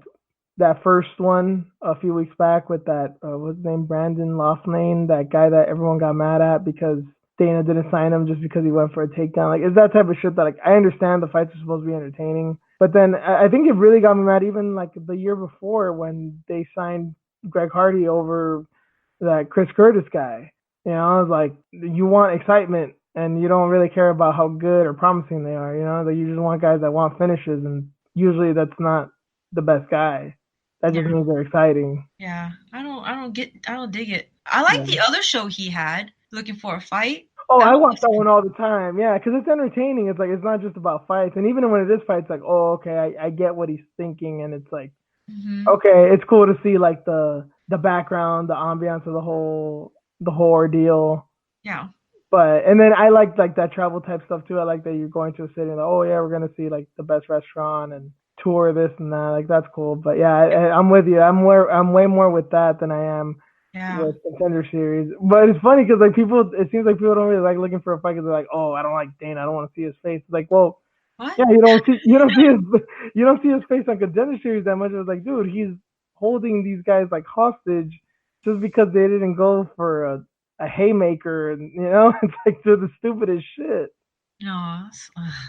that first one a few weeks back with that what's his name, Brandon Loughnane, that guy that everyone got mad at because Dana didn't sign him just because he went for a takedown. Like, it's that type of shit that like I understand the fights are supposed to be entertaining, but then I think it really got me mad even like the year before when they signed Greg Hardy over that Chris Curtis guy. You know, it's like you want excitement and you don't really care about how good or promising they are. You know, that you just want guys that want finishes, and usually that's not the best guy. That Yeah, just means they're exciting. yeah. I don't dig it. I like Yeah. the other show he had, Looking for a Fight. Oh, That I one watch was that cool. one all the time. Yeah, because it's entertaining. It's like it's not just about fights, and even when it is fights, like oh, okay, I get what he's thinking, and it's like Hmm. okay, it's cool to see like the background, the ambiance of the whole ordeal. Yeah, But and then I like that travel type stuff too. I like that you're going to a city and like, oh yeah, we're gonna see like the best restaurant and tour this and that. Like that's cool. But yeah, I'm with you. I'm way more with that than I am yeah. with Contender Series. But it's funny because like people, it seems like people don't really like looking for a fight because they're like, oh, I don't like Dana. I don't want to see his face. It's like, well, What? yeah, you don't see his face on Contender Series that much. It's like, dude, he's holding these guys like hostage just because they didn't go for a haymaker, and you know, it's like they're the stupidest shit. No,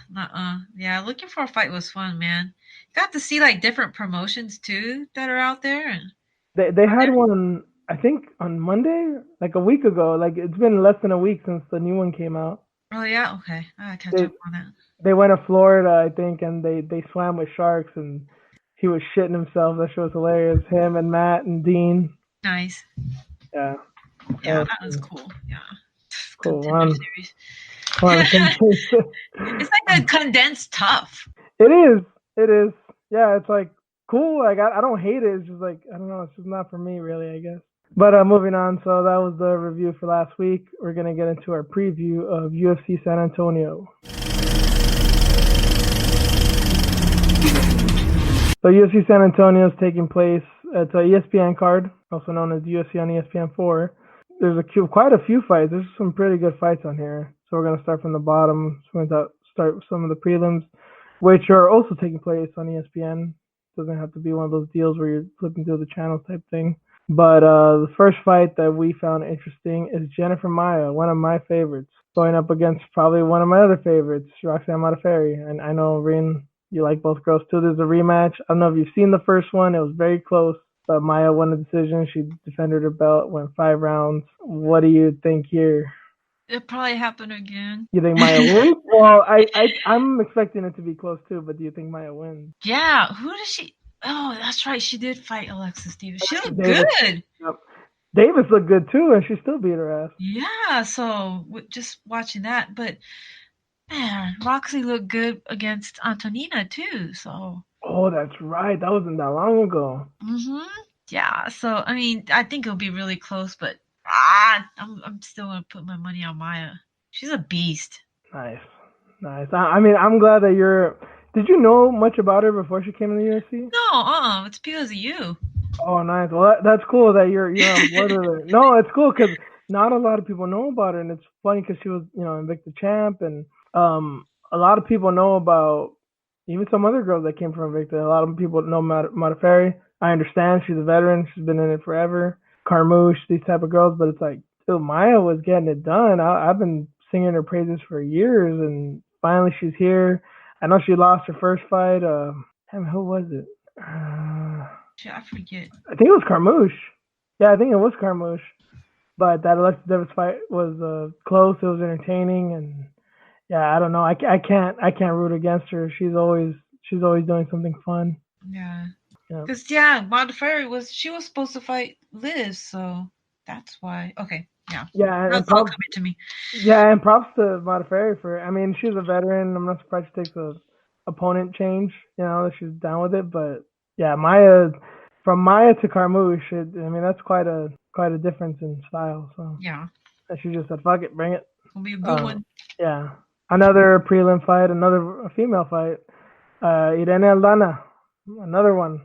nuh-uh. Yeah, Looking for a Fight was fun, man. Got to see like different promotions too that are out there, and They are had there? one, I think, on Monday, like a week ago. Like it's been less than a week since the new one came out. Oh yeah, okay. I gotta catch They up on that. they went to Florida, I think, and they swam with sharks, and he was shitting himself. That shit was hilarious. Him and Matt and Dean. Nice. Yeah, that Yeah, was that was cool. Yeah. cool. Contender series. On the It's like a condensed tough. It is. It is. Yeah, it's like cool. Like I don't hate it. It's just like I don't know. It's just not for me, really. I guess. But moving on. So that was the review for last week. We're gonna get into our preview of UFC San Antonio. So UFC San Antonio is taking place. It's a ESPN card, also known as UFC on ESPN 4. There's quite a few fights. There's some pretty good fights on here. So we're gonna start from the bottom. So we're gonna start with some of the prelims, which are also taking place on ESPN. Doesn't have to be one of those deals where you're flipping through the channels type thing. But the first fight that we found interesting is Jennifer Maia, one of my favorites, going up against probably one of my other favorites, Roxanne Modafferi. And I know, Rin, you like both girls too. There's a rematch. I don't know if you've seen the first one. It was very close, but Maia won the decision. She defended her belt, went 5 rounds. What do you think here? It'll probably happen again. You think Maia wins? Well, I'm expecting it to be close too, but do you think Maia wins? Yeah, who does she? Oh, that's right. She did fight Alexis Davis. She looked Davis. good. Yep. Davis looked good too, and she still beat her ass. Yeah, so just watching that, but man, Roxy looked good against Antonina too. So, Oh, that's right. That wasn't that long ago. hmm yeah. So I mean, I think it'll be really close, but I'm still gonna put my money on Maya. She's a beast. Nice. Nice. I mean, I'm glad that you're. Did you know much about her before she came in the UFC? No, it's because of you. Oh, nice. Well, that's cool that you're on board with it. No, it's cool because not a lot of people know about her, and it's funny because she was, Invicta champ, and a lot of people know about even some other girls that came from Invicta. A lot of people know Modafferi. I understand she's a veteran; she's been in it forever. Carmouche, these type of girls, but it's like, dude, Maya was getting it done. I've been singing her praises for years, and finally she's here. I know she lost her first fight. Damn, who was it? Shit, I forget. I think it was Carmouche. Yeah, I think it was Carmouche. But that Alexa Davis fight was close. It was entertaining, and yeah, I don't know. I can't root against her. She's always doing something fun. Yeah. Yeah. Because, Modafferi she was supposed to fight Liz, so that's why. Okay, yeah. Yeah, and, That's and all props. coming to me. Yeah, and props to Modafferi for. I mean, she's a veteran. I'm not surprised she takes a opponent change. That she's down with it. But yeah, from Maya to Carmouche, I mean that's quite a difference in style. So Yeah. and she just said, "Fuck it, bring it." It'll be a good Uh, one. yeah. Another prelim fight, another female fight. Irene Aldana, another one.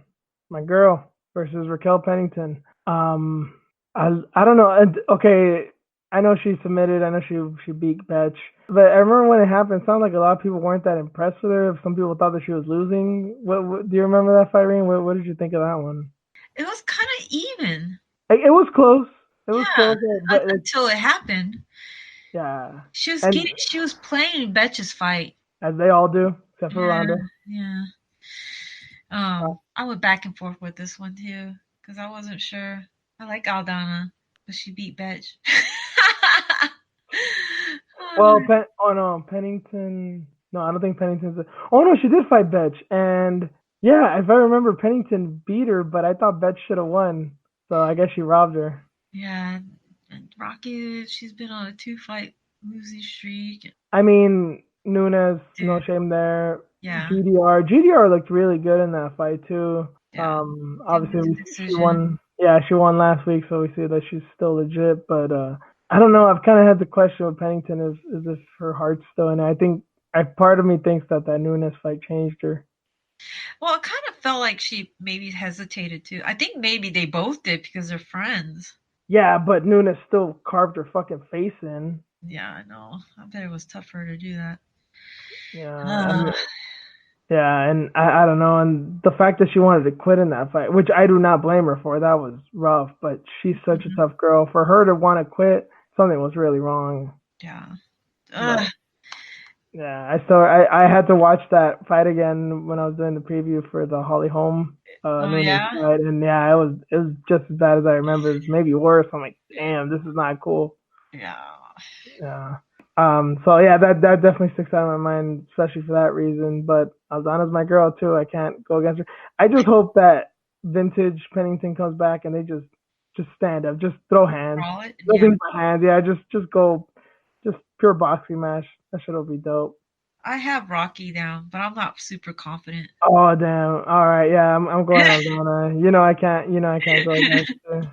My girl versus Raquel Pennington. I don't know. Okay, I know she submitted. I know she beat Betch. But I remember when it happened, it sounded like a lot of people weren't that impressed with her. Some people thought that she was losing. What do you remember that fight, Reen? What did you think of that one? It was kind of even. It was close. It was Yeah. close, but Until it happened. yeah. She And was playing Betch's fight. as they all do, except for Yeah. Ronda. Yeah. Uh, I went back and forth with this one too because I wasn't sure. I like Aldana, but she beat Betch. Well, oh no, Pennington. No, I don't think Pennington's. Oh no, she did fight Betch, and yeah, if I remember, Pennington beat her, but I thought Betch should have won. So I guess she robbed her. Yeah, and Rocky, she's been on a 2-fight losing streak. I mean, Nunes, no Dude, shame there. yeah, GDR looked really good in that fight too. yeah. Didn't Obviously get the she decision. won. Yeah, she won last week, so we see that she's still legit. But I don't know. I've kind of had the question with Pennington: is if her heart's still in it? I think part of me thinks that Nunes fight changed her. Well, it kind of felt like she maybe hesitated too. I think maybe they both did because they're friends. Yeah, but Nunes still carved her fucking face in. Yeah, I know. I bet it was tough for her to do that. Yeah, I Uh, mean, yeah, and I don't know, and the fact that she wanted to quit in that fight, which I do not blame her for, that was rough. But she's such a mhm, tough girl. For her to want to quit, something was really wrong. yeah. But yeah, I had to watch that fight again when I was doing the preview for the Holly Holm Oh Nunes yeah. fight, and yeah, it was just as bad as I remember. It's maybe worse. I'm like, damn, this is not cool. Yeah. Yeah. So yeah, that definitely sticks out of my mind, especially for that reason. But Aldana's my girl too. I can't go against her. I just hope that vintage Pennington comes back and they just stand up, just throw hands, Brawl it. Yeah. nothing but hands. Yeah, just go, just pure boxing match. That shit'll be dope. I have Rocky down, but I'm not super confident. Oh damn! All right, yeah, I'm going Aldana. I can't go against her.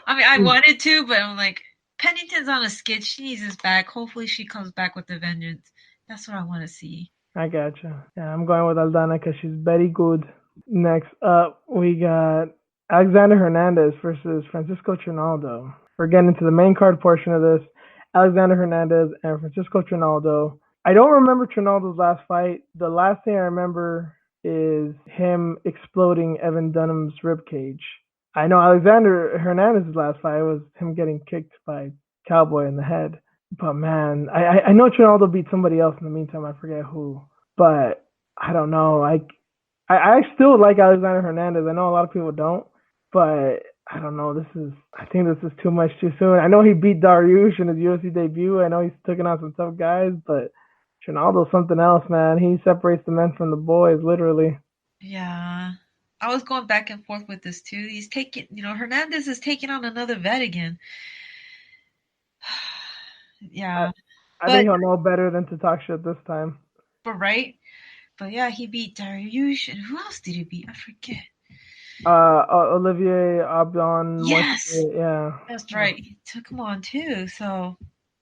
I mean, I wanted to, but I'm like, Pennington's on a skid. She needs this back. Hopefully, she comes back with a vengeance. That's what I want to see. I gotcha. Yeah, I'm going with Aldana because she's very good. Next up, we got Alexander Hernandez versus Francisco Trinaldo. We're getting into the main card portion of this. Alexander Hernandez and Francisco Trinaldo. I don't remember Trinaldo's last fight. The last thing I remember is him exploding Evan Dunham's ribcage. I know Alexander Hernandez's last fight was him getting kicked by Cowboy in the head. But man, I know Trinaldo beat somebody else in the meantime. I forget who. But I don't know. I still like Alexander Hernandez. I know a lot of people don't, but I don't know. I think this is too much too soon. I know he beat Dariush in his UFC debut. I know he's taken on some tough guys, but Trinaldo's something else, man. He separates the men from the boys, literally. Yeah. I was going back and forth with this too. He's taking, Hernandez is taking on another vet again. I Yeah. I think But, he'll know better than to talk shit this time. right? But yeah, he beat Dariush. And who else did he beat? I forget. Olivier Abdon, Yes. yeah. That's right. He took him on too. So,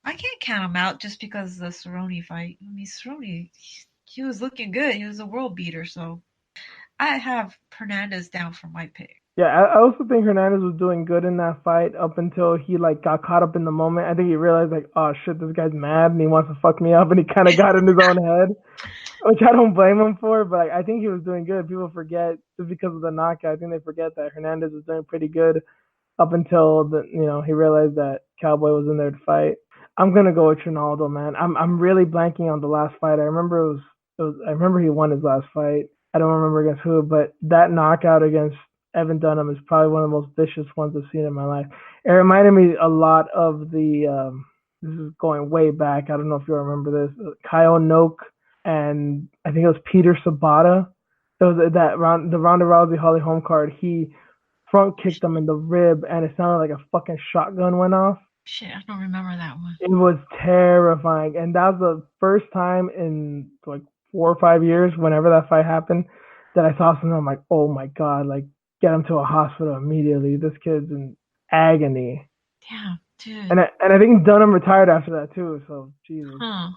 I can't count him out just because of the Cerrone fight. I mean, Cerrone, he was looking good. He was a world beater, so I have Hernandez down for my pick. Yeah, I also think Hernandez was doing good in that fight up until he like got caught up in the moment. I think he realized like, oh shit, this guy's mad and he wants to fuck me up, and he kind of got in his own head, which I don't blame him for. But like, I think he was doing good. People forget just because of the knockout. I think they forget that Hernandez was doing pretty good up until he realized that Cowboy was in there to fight. I'm gonna go with Ronaldo, man. I'm really blanking on the last fight. I remember he won his last fight. I don't remember against who, but that knockout against Evan Dunham is probably one of the most vicious ones I've seen in my life. It reminded me a lot of the. This is going way back. I don't know if you remember this. Kyle Noak and I think it was Peter Sabata. So that round, the Ronda Rousey Holly Holm card, he front kicked him in the rib, and it sounded like a fucking shotgun went off. Shit, I don't remember that one. It was terrifying, and that was the first time in like 4 or 5 years, whenever that fight happened, that I saw something. I'm like, oh my god, like get him to a hospital immediately. This kid's in agony. Damn, dude. And I think Dunham retired after that too. So Jesus. Huh.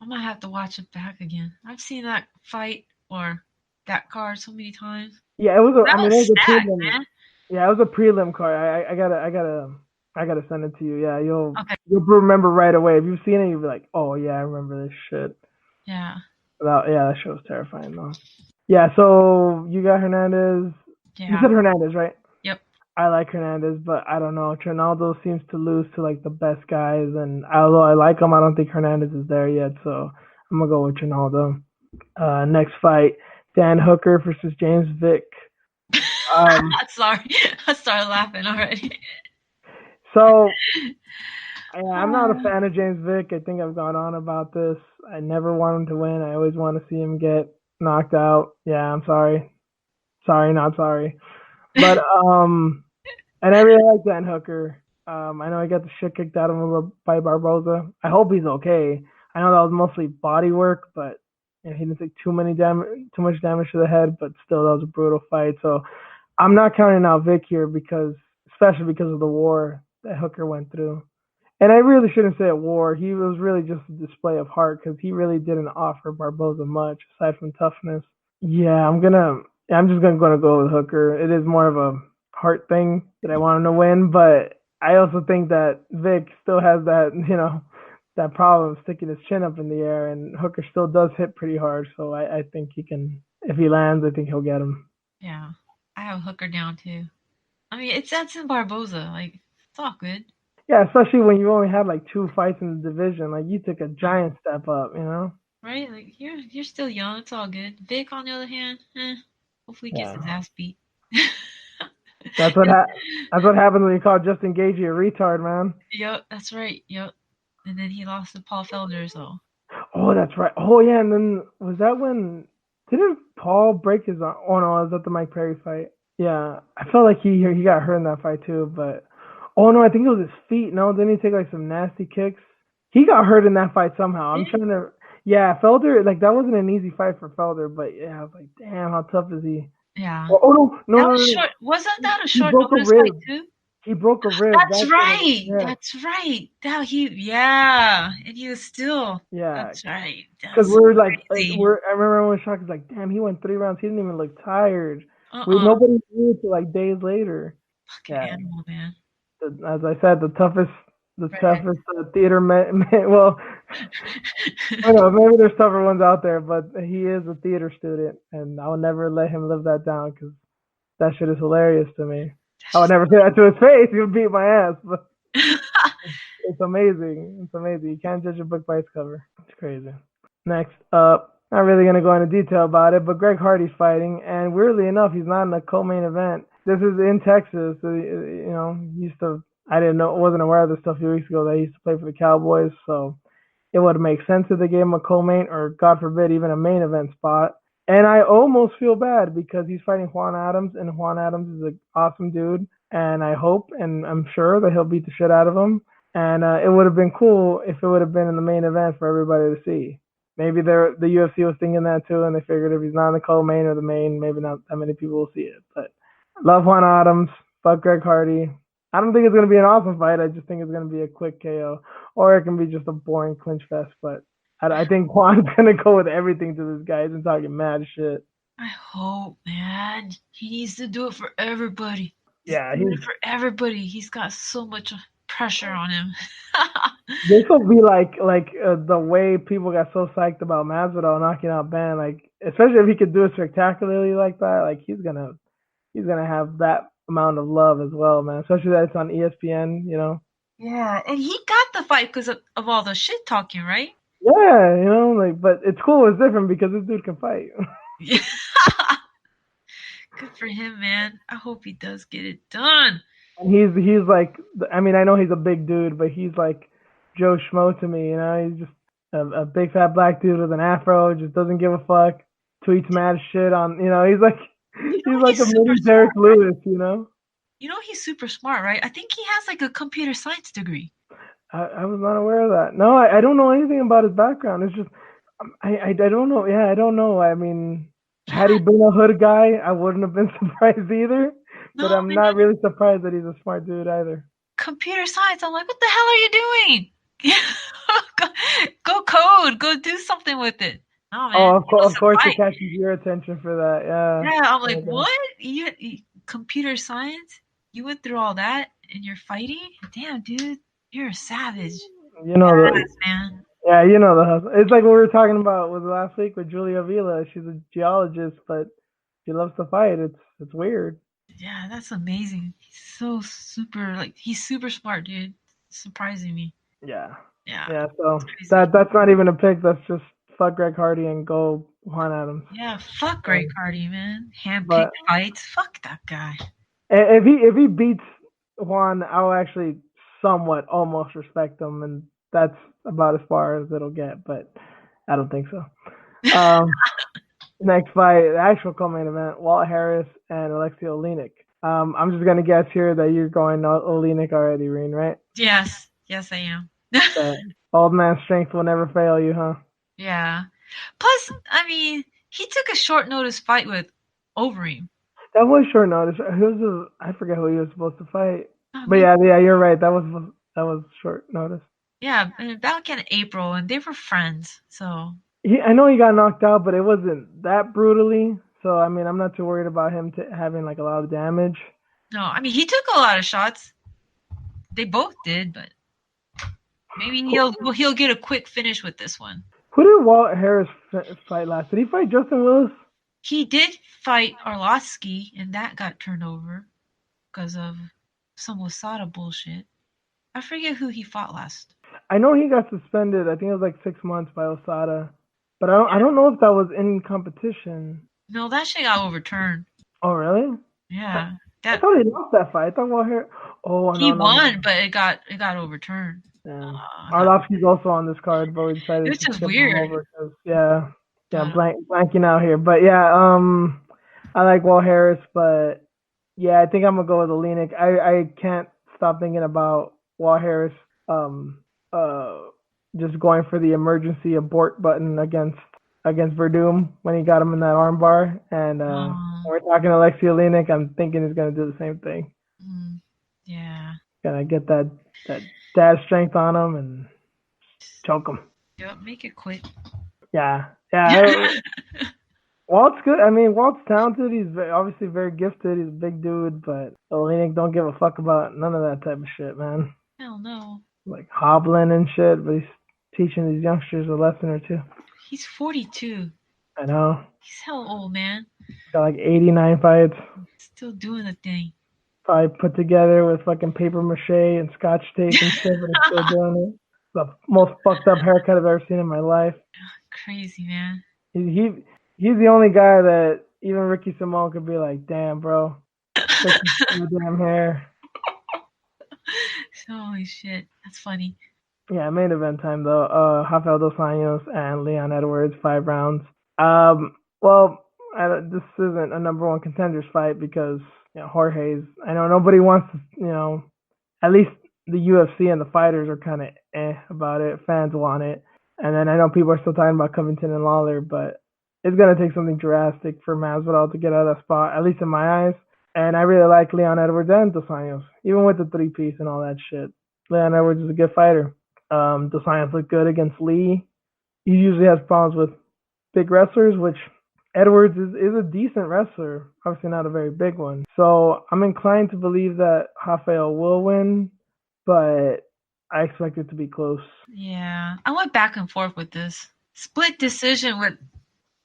I might have to watch it back again. I've seen that fight or that card so many times. Yeah, it was. That It was was a stacked, prelim. man. Yeah, it was a prelim card. I gotta send it to you. Yeah, you'll Okay. remember right away. If you've seen it, you'll be like, oh yeah, I remember this shit. Yeah. That show was terrifying though. Yeah, so you got Hernandez. Yeah. You said Hernandez, right? Yep. I like Hernandez, but I don't know. Trinaldo seems to lose to like the best guys, and although I like him, I don't think Hernandez is there yet. So I'm gonna go with Trinaldo. Next fight, Dan Hooker versus James Vick. Sorry, I started laughing already. So yeah, I'm not a fan of James Vick. I think I've gone on about this. I never want him to win. I always want to see him get knocked out. Yeah, I'm sorry. Sorry, not sorry. But and I really like Dan Hooker. I know he got the shit kicked out of him by Barboza. I hope he's okay. I know that was mostly body work, but he didn't take too much damage to the head. But still, that was a brutal fight. So I'm not counting out Vic here especially because of the war that Hooker went through. And I really shouldn't say a war. He was really just a display of heart because he really didn't offer Barboza much aside from toughness. Yeah, I'm just gonna go with Hooker. It is more of a heart thing that I want him to win, but I also think that Vic still has that problem sticking his chin up in the air, and Hooker still does hit pretty hard. So I think he can, if he lands, I think he'll get him. Yeah, I have Hooker down too. I mean, it's Edson Barboza. Like, it's all good. Yeah, especially when you only had like 2 fights in the division. Like you took a giant step up, Right? Like, you're still young. It's all good. Vic, on the other hand, hopefully he gets his ass beat. That's what happens when you call Justin Gaethje a retard, man. Yep, that's right. Yep. And then he lost to Paul Felder, so. Oh, that's right. Oh, yeah, and then was that when didn't Paul break his arm? Oh no, was that the Mike Perry fight? Yeah, I felt like he got hurt in that fight too, but oh no, I think it was his feet. No, didn't he take like some nasty kicks? He got hurt in that fight somehow. I'm trying to. Yeah, Felder, like that wasn't an easy fight for Felder, but yeah, I was like, damn, how tough is he? Yeah. Oh no. That was short. Wasn't that a short notice fight too? He broke a rib. That's right. Yeah. That's right. And he was still. Yeah. That's right. Because we're like, I remember everyone was shocked. Like, damn, he went 3 rounds. He didn't even look tired. Nobody knew until like days later. Fucking animal, man. As I said, the toughest theater man. Well, I don't know, maybe there's tougher ones out there, but he is a theater student, and I'll never let him live that down because that shit is hilarious to me. I would never say that to his face. He would beat my ass, but it's amazing. It's amazing. You can't judge a book by its cover. It's crazy. Next up, not really going to go into detail about it, but Greg Hardy's fighting, and weirdly enough, he's not in the co-main event. This is in Texas. So, I wasn't aware of this stuff a few weeks ago that he used to play for the Cowboys, so it would make sense if they gave him a co-main or, God forbid, even a main event spot. And I almost feel bad because he's fighting Juan Adams, and Juan Adams is an awesome dude, and I hope and I'm sure that he'll beat the shit out of him. And it would have been cool if it would have been in the main event for everybody to see. Maybe the UFC was thinking that too, and they figured if he's not in the co-main or the main, maybe not that many people will see it. But love Juan Adams, fuck Greg Hardy. I don't think it's gonna be an awesome fight. I just think it's gonna be a quick KO, or it can be just a boring clinch fest. But I think Juan's gonna go with everything to this guy. He's been talking mad shit. I hope, man. He needs to do it for everybody. Just Yeah, do it for everybody. He's got so much pressure on him. this will be like the way people got so psyched about Masvidal knocking out Ben. Like especially if he could do it spectacularly like that. Like he's gonna have that amount of love as well, man. Especially that it's on ESPN. Yeah, and he got the fight because of all the shit talking, right? Yeah, like, but it's cool. It's different because this dude can fight. Yeah. Good for him, man. I hope he does get it done. And he's like, I mean, I know he's a big dude, but he's like Joe Schmo to me. He's just a big fat black dude with an afro, just doesn't give a fuck. Tweets mad shit on, he's like he's like He's a super mini smart. Derek Lewis. He's super smart, right? I think he has like a computer science degree. I was not aware of that. No, I don't know anything about his background. It's just I don't know. Yeah, I don't know. I mean, Yeah, had he been a hood guy, I wouldn't have been surprised either. But no, I'm man. not really surprised that he's a smart dude either. Computer science. I'm like, what the hell are you doing? go, go code. Go do something with it. No, man. Oh, He wants of to course it fight. catches your attention for that. Yeah. Yeah, I'm like, Okay. what? You computer science? You went through all that and you're fighting? Damn, dude, you're a savage. You know the Yes, man. Yeah, you know the hustle. It's like what we were talking about with last week with Julia Vila. She's a geologist, but she loves to fight. It's weird. Yeah, that's amazing. He's so super, like, he's super smart, dude. Surprising me. Yeah. Yeah, Yeah, so it's crazy. that's not even a pick. That's just fuck Greg Hardy and go Juan Adams. Yeah, fuck Greg Hardy, man. Handpicked But fights. Fuck that guy. if he beats Juan, I'll actually somewhat almost respect him, and that's about as far as it'll get. But I don't think so. Um, Next fight, the actual co-main event: Walt Harris and Alexei Olenek. I'm just gonna guess here that you're going Olenek already, Reen, right? Yes, yes, I am. That old man strength will never fail you, huh? Yeah. Plus, I mean, he took a short notice fight with Overeem. That was short notice. I forget who he was supposed to fight. But Maybe, yeah, you're right. That was short notice. yeah, back in April, and they were friends. So I know he got knocked out, but it wasn't that brutally. So I mean, I'm not too worried about him having like a lot of damage. no, I mean he took a lot of shots. They both did, but maybe Who, he'll get a quick finish with this one. who did Walt Harris fight last? Did he fight Justin Willis? He did fight Arlovsky, and that got turned over because of some Wasada bullshit. I forget who he fought last. I know he got suspended. I think it was like 6 months by Osada, but I don't know if that was in competition. No, that shit got overturned. Oh really? Yeah, I that thought he lost that fight. I thought Walt Harris. Oh he no. won, but it got overturned. Yeah. That, Arlovsky's also on this card, but we decided it's to just skip him weird. over because yeah, But blanking out here. But yeah, I like Walt Harris, but yeah, I think I'm gonna go with Olenek. I can't stop thinking about Walt Harris um uh just going for the emergency abort button against Verdum when he got him in that armbar, and when we're talking Alexei Olenek, I'm thinking he's gonna do the same thing. yeah. Gonna get that dad strength on him and choke him. Yep, make it quick. Yeah. Yeah. Walt's good. I mean, Walt's talented. He's obviously very gifted. He's a big dude, but Olenek don't give a fuck about none of that type of shit, man. Hell no. Like hobbling and shit, but he's teaching these youngsters a lesson or two. He's 42. I know. He's hell old, man. He's got like 89 fights. Still doing the thing. Probably put together with fucking paper mache and scotch tape and shit, but he's still doing it. The most fucked up haircut I've ever seen in my life. Crazy, man. He's the only guy that even Ricky Simone could be like, damn, bro, fix your damn hair. Holy shit, that's funny. Yeah, main event time though. Rafael dos Anjos and Leon Edwards, 5 rounds. Well, this isn't a number one contenders fight because Jorge's. I know nobody wants to. At least the UFC and the fighters are kind of about it. Fans want it, and then I know people are still talking about Covington and Lawler, but it's gonna take something drastic for Masvidal to get out of that spot. At least in my eyes. And I really like Leon Edwards and Dos Anjos, even with the 3 piece and all that shit. Leon Edwards is a good fighter. Dos Anjos looked good against Lee. He usually has problems with big wrestlers, which Edwards is a decent wrestler, obviously not a very big one. So I'm inclined to believe that Rafael will win, but I expect it to be close. Yeah, I went back and forth with this split decision with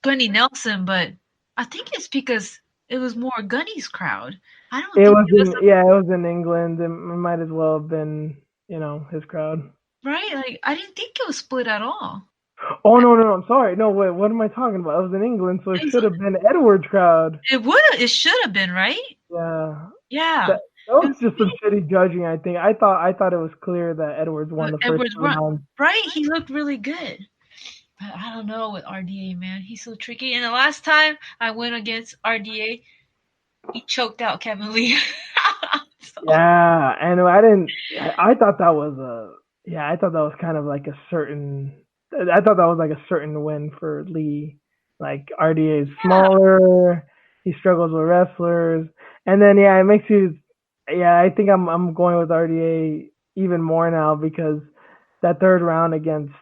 Gunny Nelson, but I think it's because it was more Gunny's crowd. I don't It think was it was it was in England. It might as well have been, his crowd. right. Like I didn't think it was split at all. Oh no, I'm sorry. No, wait, what am I talking about? I was in England, so it It was. should have been Edwards' crowd. It would. It should have been right. Yeah, Yeah. that It was was just some shitty judging. I think I thought it was clear that Edwards won the first Edwards two run. rounds. Right. He looked really good. But I don't know with RDA, man. He's so tricky. And the last time I went against RDA, he choked out Kevin Lee. So Yeah, and I didn't. I thought that was a. Yeah, I thought that was kind of like a certain. I thought that was like a certain win for Lee. Like RDA is yeah. smaller. He struggles with wrestlers, and then yeah, it makes you. Yeah, I think I'm going with RDA even more now because that third round against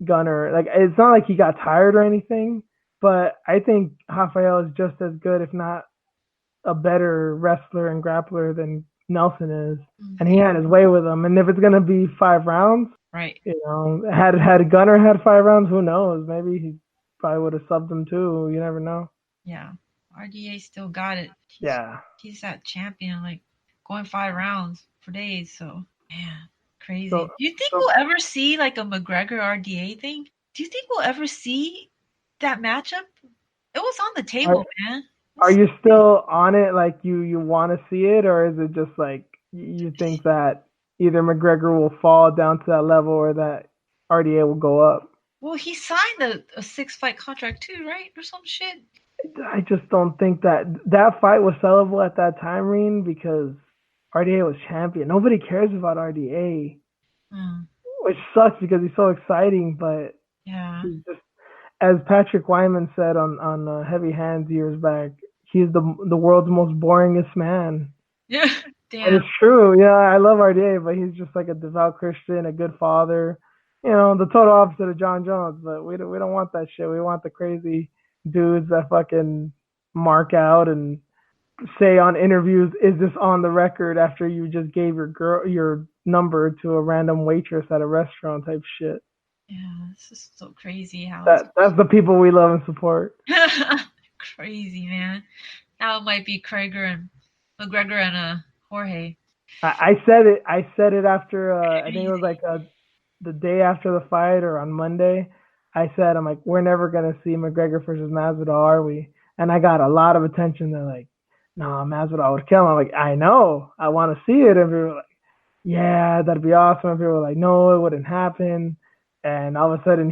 Gunner, like it's not like he got tired or anything, but I think Rafael is just as good, if not a better wrestler and grappler than Nelson is, and he Yeah. had his way with him. And if it's gonna be 5 rounds, Right. had Gunner had 5 rounds, who knows? Maybe he probably would have subbed him too. You never know. Yeah. RDA still got it. Yeah. He's that champion, like going 5 rounds for days. So man, crazy. So Do you think so we'll ever see like a McGregor RDA thing? Do you think we'll ever see that matchup? It was on the are table, man. are you still on it? Like you want to see it, or is it just like you think that either McGregor will fall down to that level or that RDA will go up? Well, he signed a 6 fight contract too, right? Or some shit. I just don't think that fight was sellable at that time, Reen, because RDA was champion. Nobody cares about RDA, Mm, which sucks because he's so exciting. But yeah. he's just, as Patrick Wyman said on Heavy Hands years back, he's the world's most boringest man. Yeah. And Damn. it's true. Yeah, I love RDA, but he's just like a devout Christian, a good father. The total opposite of John Jones. But we don't want that shit. We want the crazy dudes that fucking mark out and say on interviews, "Is this on the record?" After you just gave your number to a random waitress at a restaurant type shit. Yeah. This is so crazy how it's That's the people we love and support. crazy, man. Now it might be Krager and McGregor and Jorge. I said it after I think it was Crazy. like the day after the fight or on Monday. I said, I'm like, we're never gonna see McGregor versus Masvidal, are we? And I got a lot of attention. They're like, no, Masvidal would kill him. I'm like, I know, I want to see it. And people were like, yeah, that'd be awesome. And people were like, no, it wouldn't happen. And all of a sudden,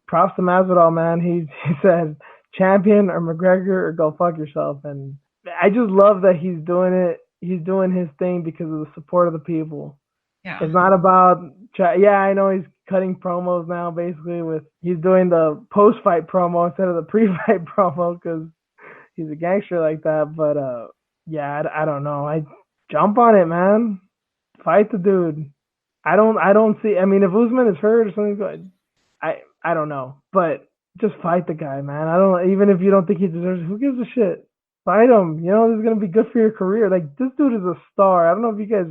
props to Masvidal, man. He said, champion or McGregor or go fuck yourself. And I just love that he's doing it. He's doing his thing because of the support of the people. Yeah. It's not about, yeah, I know he's cutting promos now. Basically, he's doing the post-fight promo instead of the pre-fight promo because he's a gangster like that. But yeah, I don't know. I jump on it, man. Fight the dude. I don't see. I mean, if Usman is hurt or something, I don't know. But just fight the guy, man. I don't. Even if you don't think he deserves it, who gives a shit? Fight him. This is gonna be good for your career. Like this dude is a star. I don't know if you guys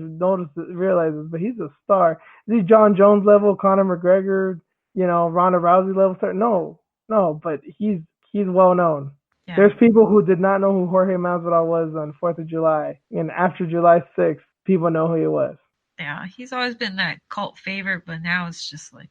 realize this, but he's a star. Is he John Jones level, Conor McGregor, Ronda Rousey level star? No, no. But he's well known. Yeah. There's people who did not know who Jorge Masvidal was on 4th of July, and after July 6th, people know who he was. Yeah. He's always been that cult favorite, but now it's just like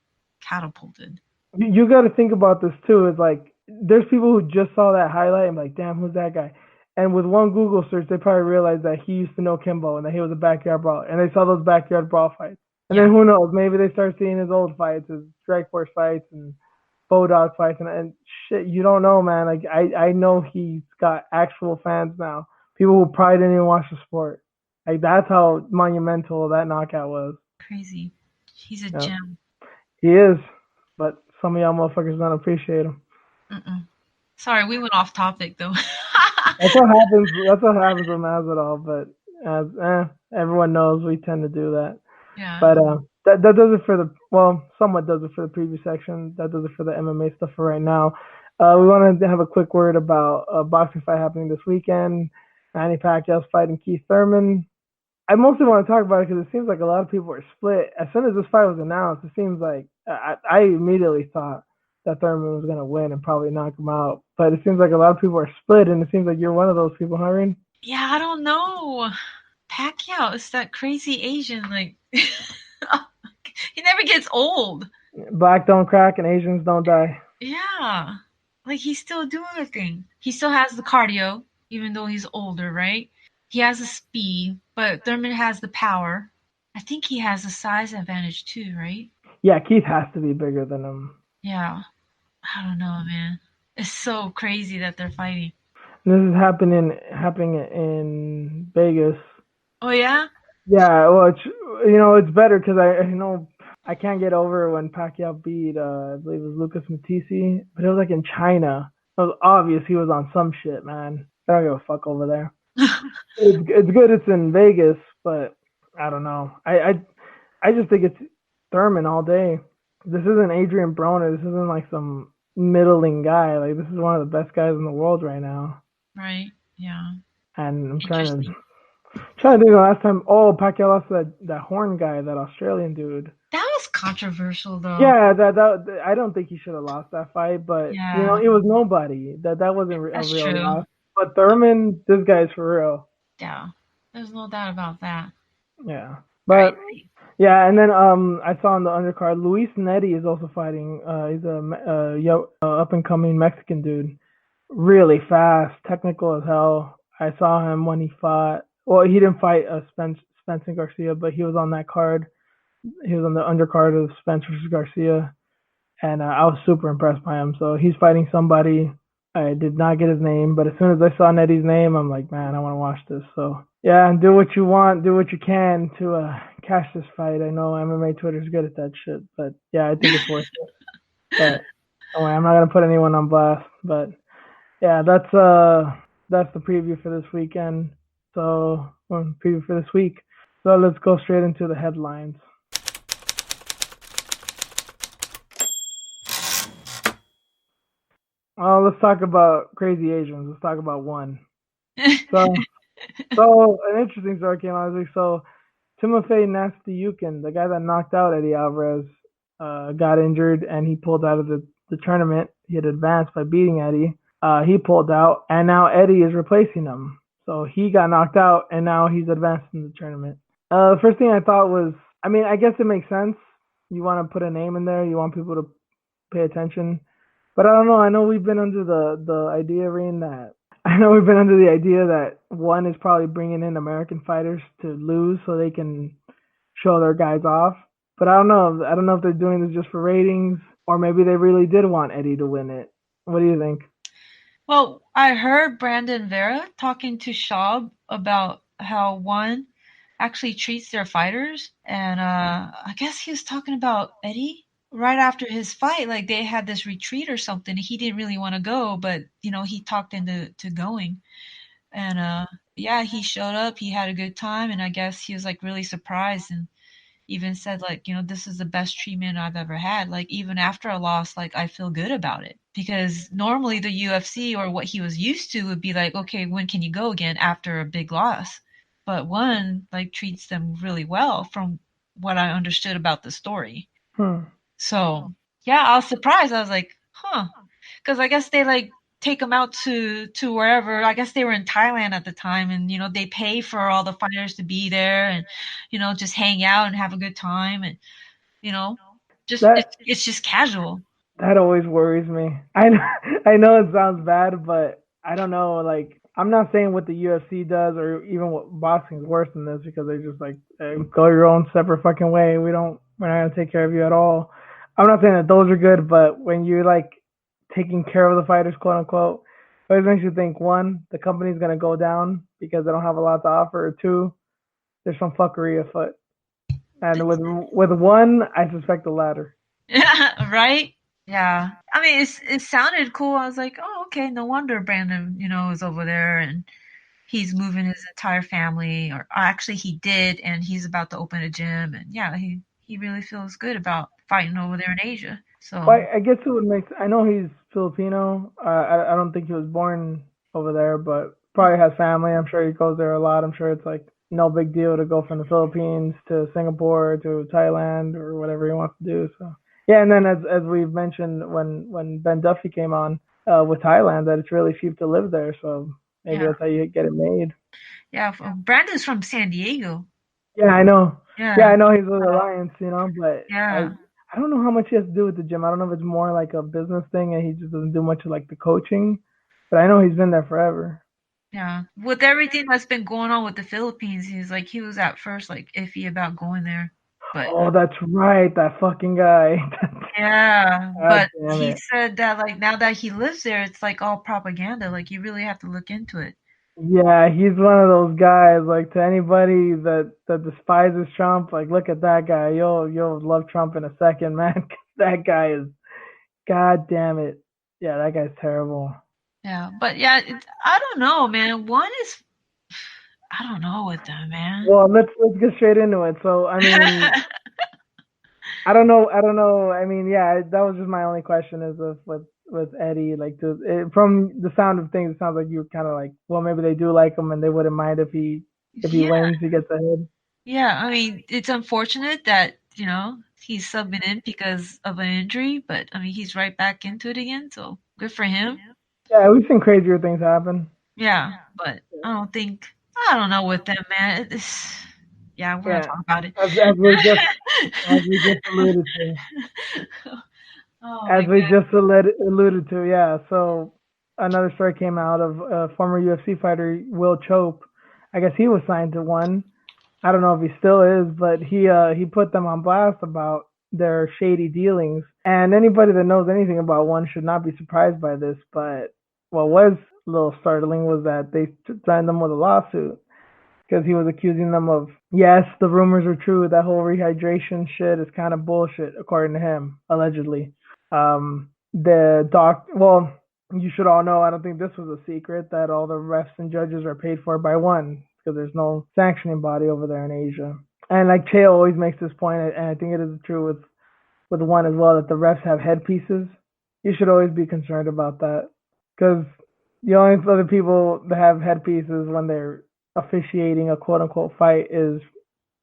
catapulted. You got to think about this too. It's like there's people who just saw that highlight and like, damn, who's that guy? And with one Google search, they probably realized that he used to know Kimbo and that he was a backyard brawler, and they saw those backyard brawl fights. And then Yeah. who knows? Maybe they start seeing his old fights, his Strikeforce fights, and Bodog fights, and shit. You don't know, man. Like I know he's got actual fans now. People who probably didn't even watch the sport. Like that's how monumental that knockout was. Crazy. He's a Yeah, gem. he is. But some of y'all motherfuckers don't appreciate him. Mm-mm. Sorry, we went off topic though. That's what happens. That's what happens with Masvidal. But as everyone knows, we tend to do that. Yeah. But that does it for the somewhat does it for the previous section. That does it for the MMA stuff for right now. We wanted to have a quick word about a boxing fight happening this weekend. Manny Pacquiao's fighting Keith Thurman. I mostly want to talk about it because it seems like a lot of people are split. As soon as this fight was announced, it seems like I immediately thought that Thurman was going to win and probably knock him out. But it seems like a lot of people are split, and it seems like you're one of those people, Irene. Yeah, I don't know. Pacquiao is that crazy Asian, like he never gets old. Black don't crack and Asians don't die. Yeah. Like he's still doing the thing. He still has the cardio, even though he's older, right? He has the speed, but Thurman has the power. I think he has the size advantage too, right? Yeah, Keith has to be bigger than him. Yeah. I don't know, man. It's so crazy that they're fighting. This is happening in Vegas. Oh yeah? Yeah, well, it's better because I can't get over when Pacquiao beat I believe it was Lucas Matisse, but it was like in China. It was obvious he was on some shit, man. I don't give a fuck over there. It's good it's in Vegas, but I don't know. I just think it's Thurman all day. This isn't Adrian Broner. This isn't like some middling guy. Like this is one of the best guys in the world right now. Right. Yeah. And I'm Interesting. trying to think the last time. Oh, Pacquiao lost to that Horn guy, that Australian dude. That was controversial though. Yeah, that I don't think he should have lost that fight, but Yeah, it was nobody. That wasn't a that's real true. loss. But Thurman, this guy's for real. Yeah. There's no doubt about that. Yeah, Right. but yeah, and then I saw on the undercard, Luis Neri is also fighting. He's a up and coming Mexican dude, really fast, technical as hell. I saw him when he fought. Well, he didn't fight Spencer Garcia, but he was on that card. He was on the undercard of Spence versus Garcia, and I was super impressed by him. So he's fighting somebody. I did not get his name, but as soon as I saw Nettie's name, I'm like, man, I want to watch this. So yeah, do what you want, do what you can to cash this fight. I know MMA Twitter's good at that shit, but yeah, I think it's worth it. But anyway, I'm not gonna put anyone on blast, but yeah, that's the preview for this weekend. So preview for this week. So let's go straight into the headlines. Let's talk about crazy Asians. Let's talk about one. So, an interesting story came out this week. So, Timofey Nastyukhin, the guy that knocked out Eddie Alvarez, got injured and he pulled out of the tournament. He had advanced by beating Eddie. He pulled out, and now Eddie is replacing him. So he got knocked out, and now he's advanced in the tournament. The first thing I thought was, I mean, I guess it makes sense. You want to put a name in there. You want people to pay attention. But I don't know. I know we've been under the idea, Reen, that one is probably bringing in American fighters to lose so they can show their guys off. But I don't know. I don't know if they're doing this just for ratings or maybe they really did want Eddie to win it. What do you think? Well, I heard Brandon Vera talking to Schaub about how ONE actually treats their fighters, and I guess he was talking about Eddie right after his fight. Like they had this retreat or something. He didn't really want to go, but he talked into going, and yeah, he showed up. He had a good time, and I guess he was like really surprised and even said like, this is the best treatment I've ever had. Like even after a loss, like I feel good about it because normally the UFC or what he was used to would be like, okay, when can you go again after a big loss? But ONE like treats them really well from what I understood about the story. Hmm. So yeah, I was surprised. I was like, huh, because I guess they like take them out to wherever. I guess they were in Thailand at the time, and they pay for all the fighters to be there, and just hang out and have a good time, and you know, just That it's just casual. that always worries me. I know it sounds bad, but I don't know. Like I'm not saying what the UFC does or even what boxing is worse than this because they're just like hey, go your own separate fucking way. We're not gonna take care of you at all. I'm not saying that those are good, but when you're like taking care of the fighters, quote unquote, it always makes you think one, the company's gonna go down because they don't have a lot to offer, or two, there's some fuckery afoot. And with ONE, I suspect the latter. Right? Yeah. I mean, it sounded cool. I was like, oh, okay, no wonder Brandon, is over there and he's moving his entire family, or actually he did, and he's about to open a gym, and yeah, he really feels good about fighting over there in Asia. So Well, I guess it would make. I know he's Filipino. I don't think he was born over there, but probably has family. I'm sure he goes there a lot. I'm sure it's like no big deal to go from the Philippines to Singapore to Thailand or whatever he wants to do. So yeah, and then as we've mentioned when Ben Duffy came on with Thailand, that it's really cheap to live there. So maybe yeah, that's how you get it made. yeah. Brandon's from San Diego. Yeah, I know. Yeah, Yeah, I know he's with Alliance, but yeah, I don't know how much he has to do with the gym. I don't know if it's more like a business thing and he just doesn't do much of like the coaching. But I know he's been there forever. yeah. With everything that's been going on with the Philippines, he was at first like iffy about going there, but Oh, that's right, that fucking guy. yeah, God but damn he it. said that like now that he lives there, it's like all propaganda. Like you really have to look into it. Yeah, he's one of those guys. Like to anybody that despises Trump, like look at that guy. You'll love Trump in a second, man. 'Cause that guy is. God damn it. Yeah, that guy's terrible. Yeah, but yeah, I don't know, man. One is I don't know with them, man. Well, let's get straight into it. So, I mean, I don't know. I don't know. I mean, yeah, that was just my only question is with Eddie. Like, from the sound of things, it sounds like you were kind of like, well, maybe they do like him and they wouldn't mind if he Yeah, wins, he gets ahead. yeah. I mean, it's unfortunate that he's subbing in because of an injury, but I mean, he's right back into it again. So good for him. Yeah, we've seen crazier things happen. Yeah, but I don't know with them, man. Yeah, we're gonna Yeah, talk about it. as we just alluded to, Oh as my we god. just alluded to, yeah. So another story came out of former UFC fighter Will Chope. I guess he was signed to one. I don't know if he still is, but he put them on blast about their shady dealings. And anybody that knows anything about one should not be surprised by this. But what was a little startling was that they signed them with a lawsuit because he was accusing them of, yes, the rumors are true. That whole rehydration shit is kind of bullshit, according to him, allegedly. Well, you should all know, I don't think this was a secret, that all the refs and judges are paid for by one because there's no sanctioning body over there in Asia. And like Chael always makes this point, and I think it is true with one as well, that the refs have headpieces. You should always be concerned about that because the only other people that have headpieces when they're officiating a quote unquote fight is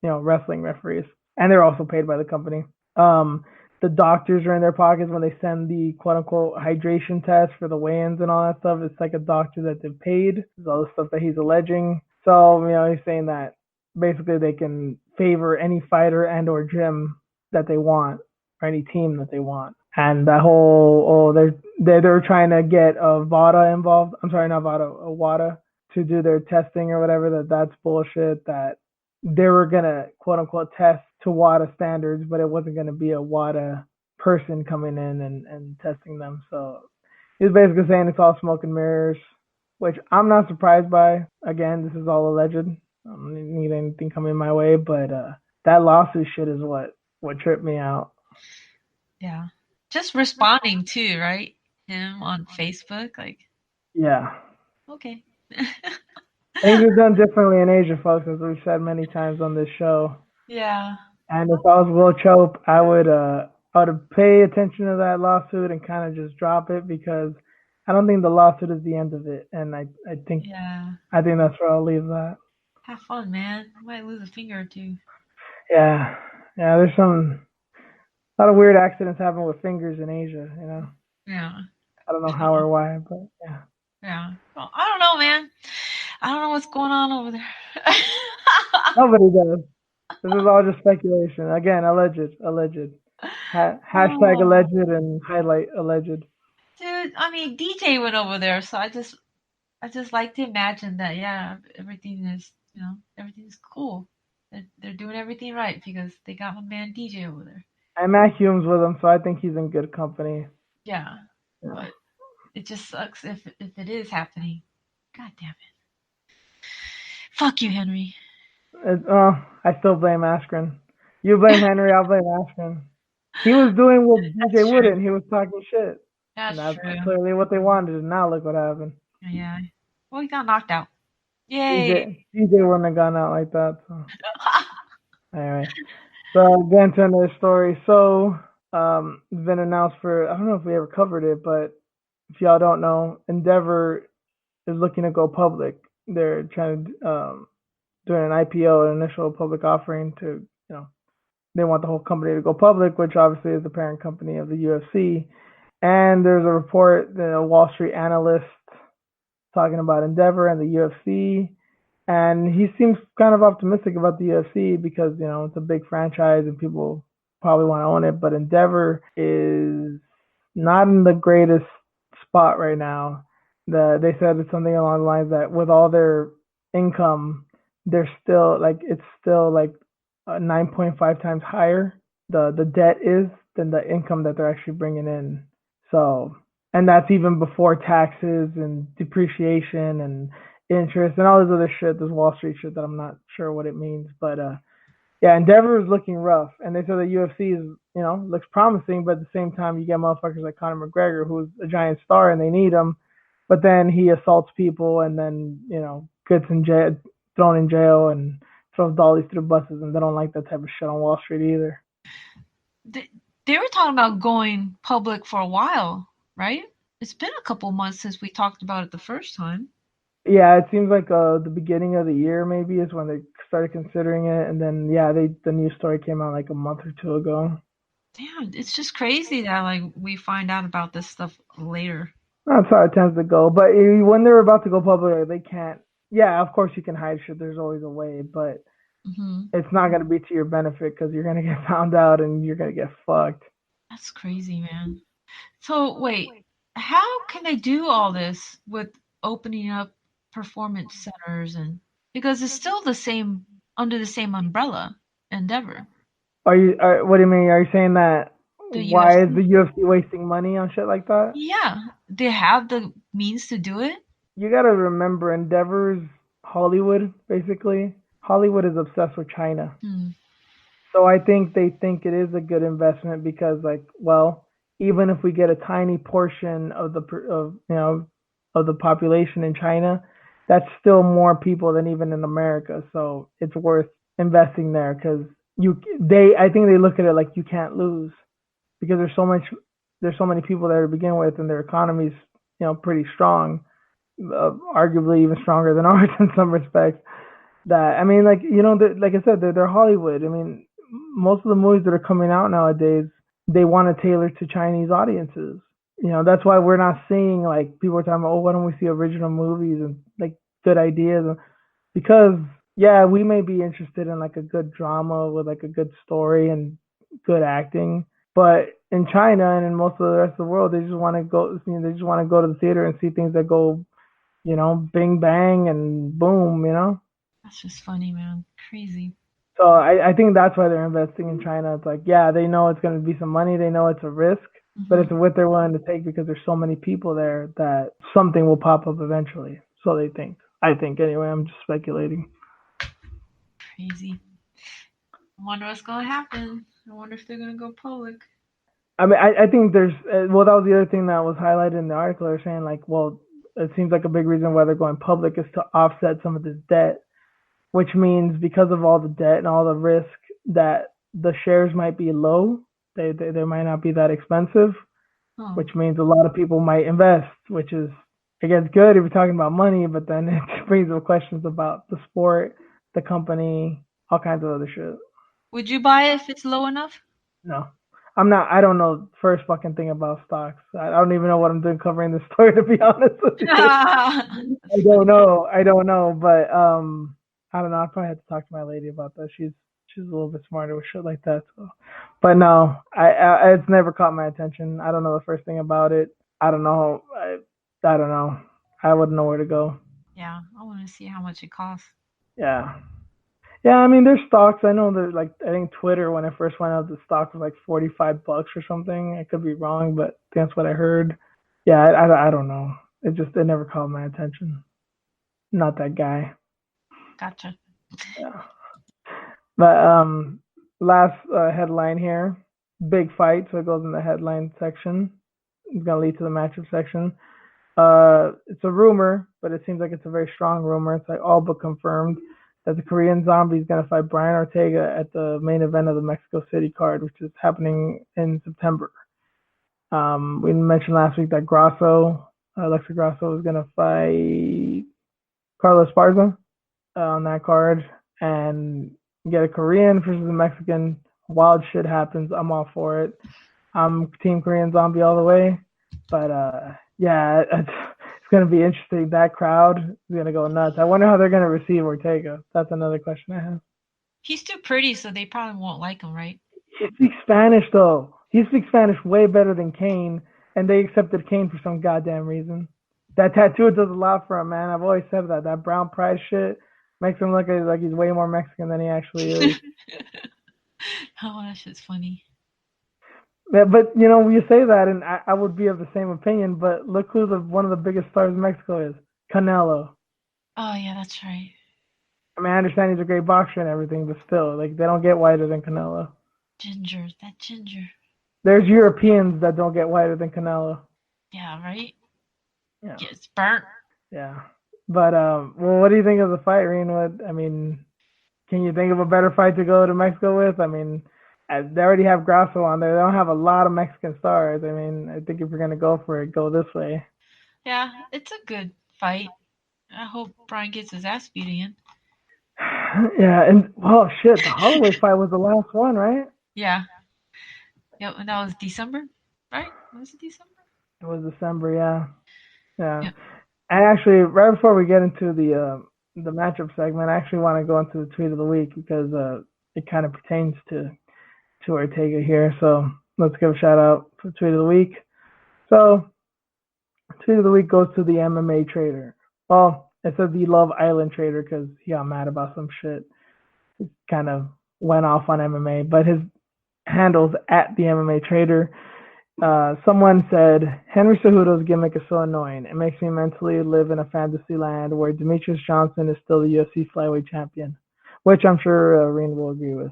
wrestling referees, and they're also paid by the company. Um, the doctors are in their pockets when they send the quote unquote hydration test for the weigh-ins and all that stuff. It's like a doctor that they've paid. All the stuff that he's alleging. So he's saying that basically they can favor any fighter and or gym that they want or any team that they want. And that whole they're trying to get a VADA involved. I'm sorry, not VADA, a WADA to do their testing or whatever. That's bullshit. That they were gonna quote unquote test to WADA standards, but it wasn't gonna be a WADA person coming in and testing them. So he's basically saying it's all smoke and mirrors, which I'm not surprised by. Again, this is all alleged. I don't need anything coming my way, but that lawsuit shit is what tripped me out. Yeah. Just responding too, right? Him on Facebook, like, Yeah. okay. Things are done differently in Asia, folks, as we've said many times on this show. Yeah. And if I was Will Chope, I would pay attention to that lawsuit and kind of just drop it because I don't think the lawsuit is the end of it, and I think Yeah. I think that's where I'll leave that. Have fun, man. You might lose a finger or two. Yeah, yeah. There's a lot of weird accidents happen with fingers in Asia. Yeah. I don't know how or why, but yeah. Yeah. Well, I don't know, man. I don't know what's going on over there. Nobody does. This is all just speculation. Again, alleged. Hashtag Oh, alleged and highlight alleged. dude, I mean, DJ went over there, so I just like to imagine that, yeah, everything's cool. They're doing everything right because they got my man DJ over there. And Matt Hume's with him, so I think he's in good company. Yeah, Yeah. but it just sucks if it is happening. God damn it! Fuck you, Henry. I still blame Askren. You blame Henry, I'll blame Askren. He was doing what DJ That's true. wouldn't. He was talking shit, and That's that's true. clearly what they wanted. And now look what happened. Yeah. Well, he got knocked out. Yay. DJ wouldn't have gone out like that. So anyway, so again to another story. So it's been announced for, I don't know if we ever covered it, but if y'all don't know, Endeavor is looking to go public. They're trying to doing an IPO, an initial public offering to, they want the whole company to go public, which obviously is the parent company of the UFC. And there's a report, the Wall Street analyst talking about Endeavor and the UFC. And he seems kind of optimistic about the UFC because, it's a big franchise and people probably want to own it. But Endeavor is not in the greatest spot right now. They said it's something along the lines that with all their income, they're still like, it's still like 9.5 times higher. The debt is than the income that they're actually bringing in. So, and that's even before taxes and depreciation and interest and all this other shit, this Wall Street shit that I'm not sure what it means. But yeah, Endeavor is looking rough, and they said the UFC is, looks promising, but at the same time, you get motherfuckers like Conor McGregor, who's a giant star, and they need him, but then he assaults people, and then gets in jail, thrown in jail, and throws dollies through buses, and they don't like that type of shit on Wall Street either. They were talking about going public for a while, right? It's been a couple months since we talked about it the first time. Yeah, it seems like the beginning of the year maybe is when they started considering it, and then yeah, the news story came out like a month or two ago. Damn, it's just crazy that like we find out about this stuff later. That's how it tends to go. But when they're about to go public, they can't. Yeah, of course you can hide shit. There's always a way, but Hmm. it's not gonna be to your benefit because you're gonna get found out and you're gonna get fucked. That's crazy, man. So wait, how can they do all this with opening up performance centers and because it's still the same under the same umbrella, Endeavor, What do you mean? Are you saying that the why is UFC? the UFC wasting money on shit like that? Yeah, they have the means to do it. You gotta remember, Endeavor's Hollywood, basically. Hollywood is obsessed with China. Hmm. So I think they think it is a good investment because, like, well, even if we get a tiny portion of the population in China, that's still more people than even in America. So it's worth investing there because I think they look at it like you can't lose because there's so many people there to begin with, and their economy's pretty strong, arguably even stronger than ours in some respects. That I mean, like like I said, they're Hollywood. I mean, most of the movies that are coming out nowadays, they want to tailor to Chinese audiences. That's why we're not seeing like people are talking about, oh, why don't we see original movies and like good ideas? Because yeah, we may be interested in like a good drama with like a good story and good acting, but in China and in most of the rest of the world, they just want to go. They just want to go to the theater and see things that go, bing bang and boom. That's just funny, man. Crazy. So I think that's why they're investing in China. It's like, yeah, they know it's going to be some money. They know it's a risk, but Hmm. it's what they're willing to take because there's so many people there that something will pop up eventually. So they think. I think anyway. I'm just speculating. Crazy. I wonder what's gonna happen. I wonder if they're gonna go public. I mean, I think there's well, that was the other thing that was highlighted in the article. They're saying like, well, it seems like a big reason why they're going public is to offset some of this debt, which means because of all the debt and all the risk that the shares might be low. They might not be that expensive, Oh, which means a lot of people might invest, which is, I guess, good if you're talking about money, but then it brings up questions about the sport, the company, all kinds of other shit. would you buy it if it's low enough? No, I'm not. I don't know first fucking thing about stocks. I don't even know what I'm doing covering this story, to be honest with you. I That's don't funny. know. I don't know, but I don't know. I probably have to talk to my lady about that. She's a little bit smarter with shit like that. So, but no, it's never caught my attention. I don't know the first thing about it. I don't know. I don't know. I wouldn't know where to go. Yeah, I want to see how much it costs. Yeah. Yeah, I mean, there's stocks. I know that, like, I think Twitter, when it first went out, the stock was like $45 or something. I could be wrong, but that's what I heard. Yeah, I don't know. It never caught my attention. Not that guy. Gotcha. Yeah. But last headline here: big fight, so it goes in the headline section. It's gonna lead to the matchup section. It's a rumor, but it seems like it's a very strong rumor. It's like all but confirmed that the Korean Zombie is gonna fight Brian Ortega at the main event of the Mexico City card, which is happening in September. We mentioned last week that Alexa Grasso, was gonna fight Carlos Barza on that card, and get a Korean versus a Mexican. Wild shit happens. I'm all for it. I'm Team Korean Zombie all the way. But yeah, it's gonna be interesting. That crowd is gonna go nuts. I wonder how they're gonna receive Ortega. That's another question I have. He's too pretty, so they probably won't like him, right? He speaks Spanish though. He speaks Spanish way better than Kane, and they accepted Kane for some goddamn reason. That tattoo does a lot for him, man. I've always said that. That brown pride shit makes him look like he's way more Mexican than he actually is. Oh, that shit's funny. Yeah, but you say that, and I would be of the same opinion. But look who one of the biggest stars in Mexico is. Canelo. Oh yeah, that's right. I mean, I understand he's a great boxer and everything, but still, like, they don't get whiter than Canelo. Ginger, that ginger. There's Europeans that don't get whiter than Canelo. Yeah, right? Yeah. Gets burnt. Yeah. But, well, what do you think of the fight, Reen? I mean, can you think of a better fight to go to Mexico with? I mean, they already have Grasso on there. They don't have a lot of Mexican stars. I mean, I think if you're going to go for it, go this way. Yeah, it's a good fight. I hope Brian gets his ass beat again. Yeah, and, oh, shit, the Holloway fight was the last one, right? Yeah. Yep, and that was December, right? Was it December? It was December, yeah. Yeah. Yep. And actually, right before we get into the matchup segment, I actually want to go into the tweet of the week because it kind of pertains to Ortega here. So let's give a shout out for tweet of the week. So tweet of the week goes to the MMA trader. Well, it says the Love Island trader because he got mad about some shit. He kind of went off on MMA, but his handle's at the MMA trader. Someone said, Henry Cejudo's gimmick is so annoying. It makes me mentally live in a fantasy land where Demetrius Johnson is still the UFC flyweight champion, which I'm sure Reen will agree with.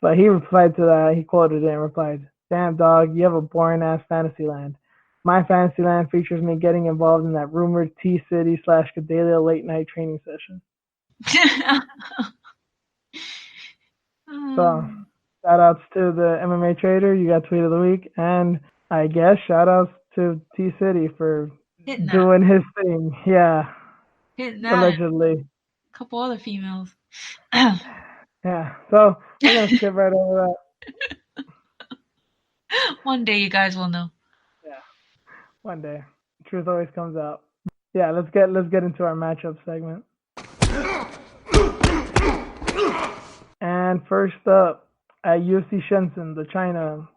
But he replied to that, he quoted it and replied, damn dog, you have a boring ass fantasy land. My fantasy land features me getting involved in that rumored T-City / Cadelia late night training session. So, shout outs to the MMA trader. You got tweet of the week. And I guess shout outs to T-City for doing his thing. Yeah. Hitting that. Allegedly. A couple other females. Yeah. So, we're going to skip right over that. One day you guys will know. Yeah. One day. Truth always comes out. Yeah, let's get into our matchup segment. And first up, at UFC Shenzhen, the China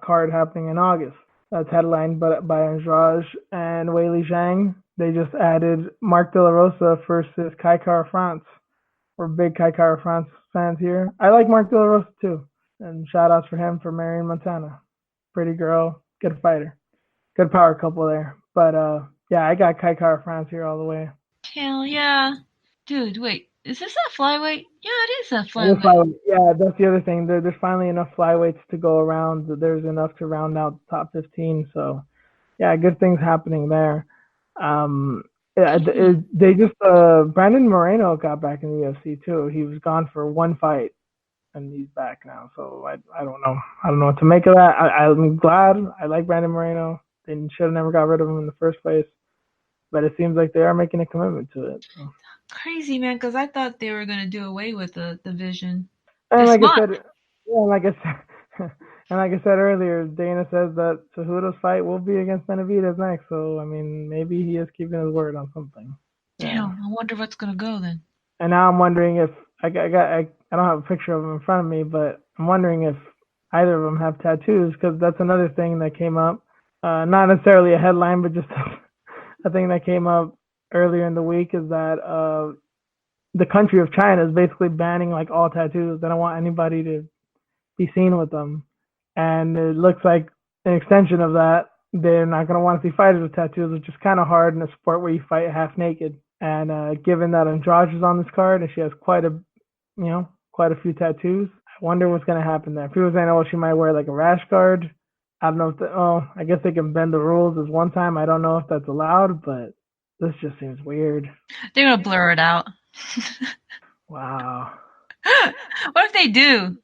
card happening in August. That's headlined by Andrade and Weili Zhang. They just added Mark De La Rosa versus Kai Kara France. We're big Kai Kara France fans here. I like Mark De La Rosa too. And shout outs for him for marrying Montana. Pretty girl, good fighter. Good power couple there. But yeah, I got Kai Kara France here all the way. Hell yeah. Dude, wait. Is this a flyweight? Yeah, it is a flyweight. Yeah, that's the other thing. There's finally enough flyweights to go around. There's enough to round out the top 15. So, yeah, good things happening there. They just Brandon Moreno got back in the UFC too. He was gone for one fight, and he's back now. So I don't know. I don't know what to make of that. I'm glad. I like Brandon Moreno. They should have never got rid of him in the first place. But it seems like they are making a commitment to it. So. Crazy, man, because I thought they were going to do away with the division. And like I said earlier, Dana says that Cejudo's fight will be against Benavidez next. So, I mean, maybe he is keeping his word on something. Damn, yeah. I wonder what's going to go then. And now I'm wondering if I don't have a picture of them in front of me, but I'm wondering if either of them have tattoos, because that's another thing that came up. Not necessarily a headline, but just a thing that came up earlier in the week is that the country of China is basically banning like all tattoos. They don't want anybody to be seen with them. And it looks like an extension of that. They're not going to want to see fighters with tattoos, which is kind of hard in a sport where you fight half naked. And given that Andrade is on this card and she has quite a few tattoos, wonder what's gonna happen there. People saying, oh, she might wear like a rash guard. I don't know if I guess they can bend the rules as one time. I don't know if that's allowed, but this just seems weird. They're gonna blur it out. Wow. What if they do?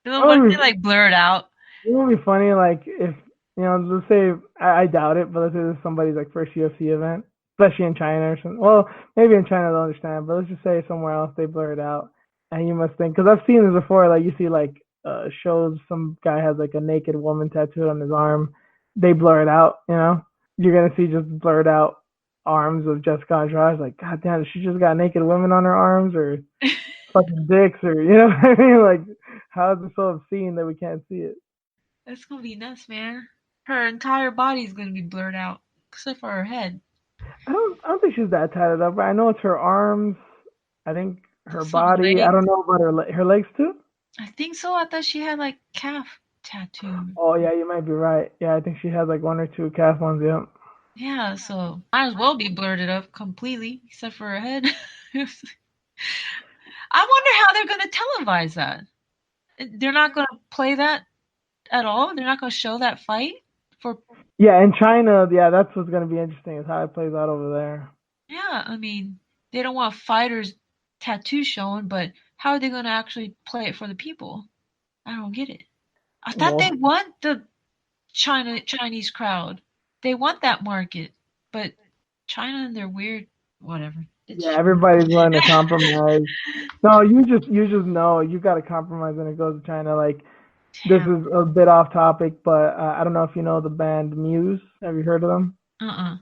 It What if would they like blur it out? it would be funny, like if let's say I doubt it, but let's say this is somebody's like first UFC event, especially in China or something. Well, maybe in China they'll understand, but let's just say somewhere else they blur it out, and you must think because I've seen this before. Like you see like shows some guy has like a naked woman tattooed on his arm, they blur it out. You're gonna see just blurred out arms of Jessica Andrade. Like, God damn, she just got naked women on her arms or fucking dicks or what I mean? Like, how is it so obscene that we can't see it? That's gonna be nuts, man. Her entire body's gonna be blurred out, except for her head. I don't think she's that tatted up. I know it's her arms. I think her Some body. I legs. don't know about her legs too. I think so. I thought she had like calf tattoo. Oh yeah, you might be right. Yeah, I think she has like one or two calf ones. Yeah. Yeah, so might as well be blurred it up completely, except for her head. I wonder how they're gonna televise that. They're not gonna play that at all. They're not gonna show that fight for. Yeah, in China, yeah, that's what's gonna be interesting is how it plays out over there. Yeah, I mean, they don't want fighters' tattoo showing, but how are they gonna actually play it for the people? I don't get it. I thought they Well, want the Chinese crowd. They want that market, but China and their weird whatever. yeah, It's everybody's willing to compromise. No, you just know you got to compromise when it goes to China. Like this damn. is a bit off topic, but I don't know if you know the band Muse. Have you heard of them? Uh-uh.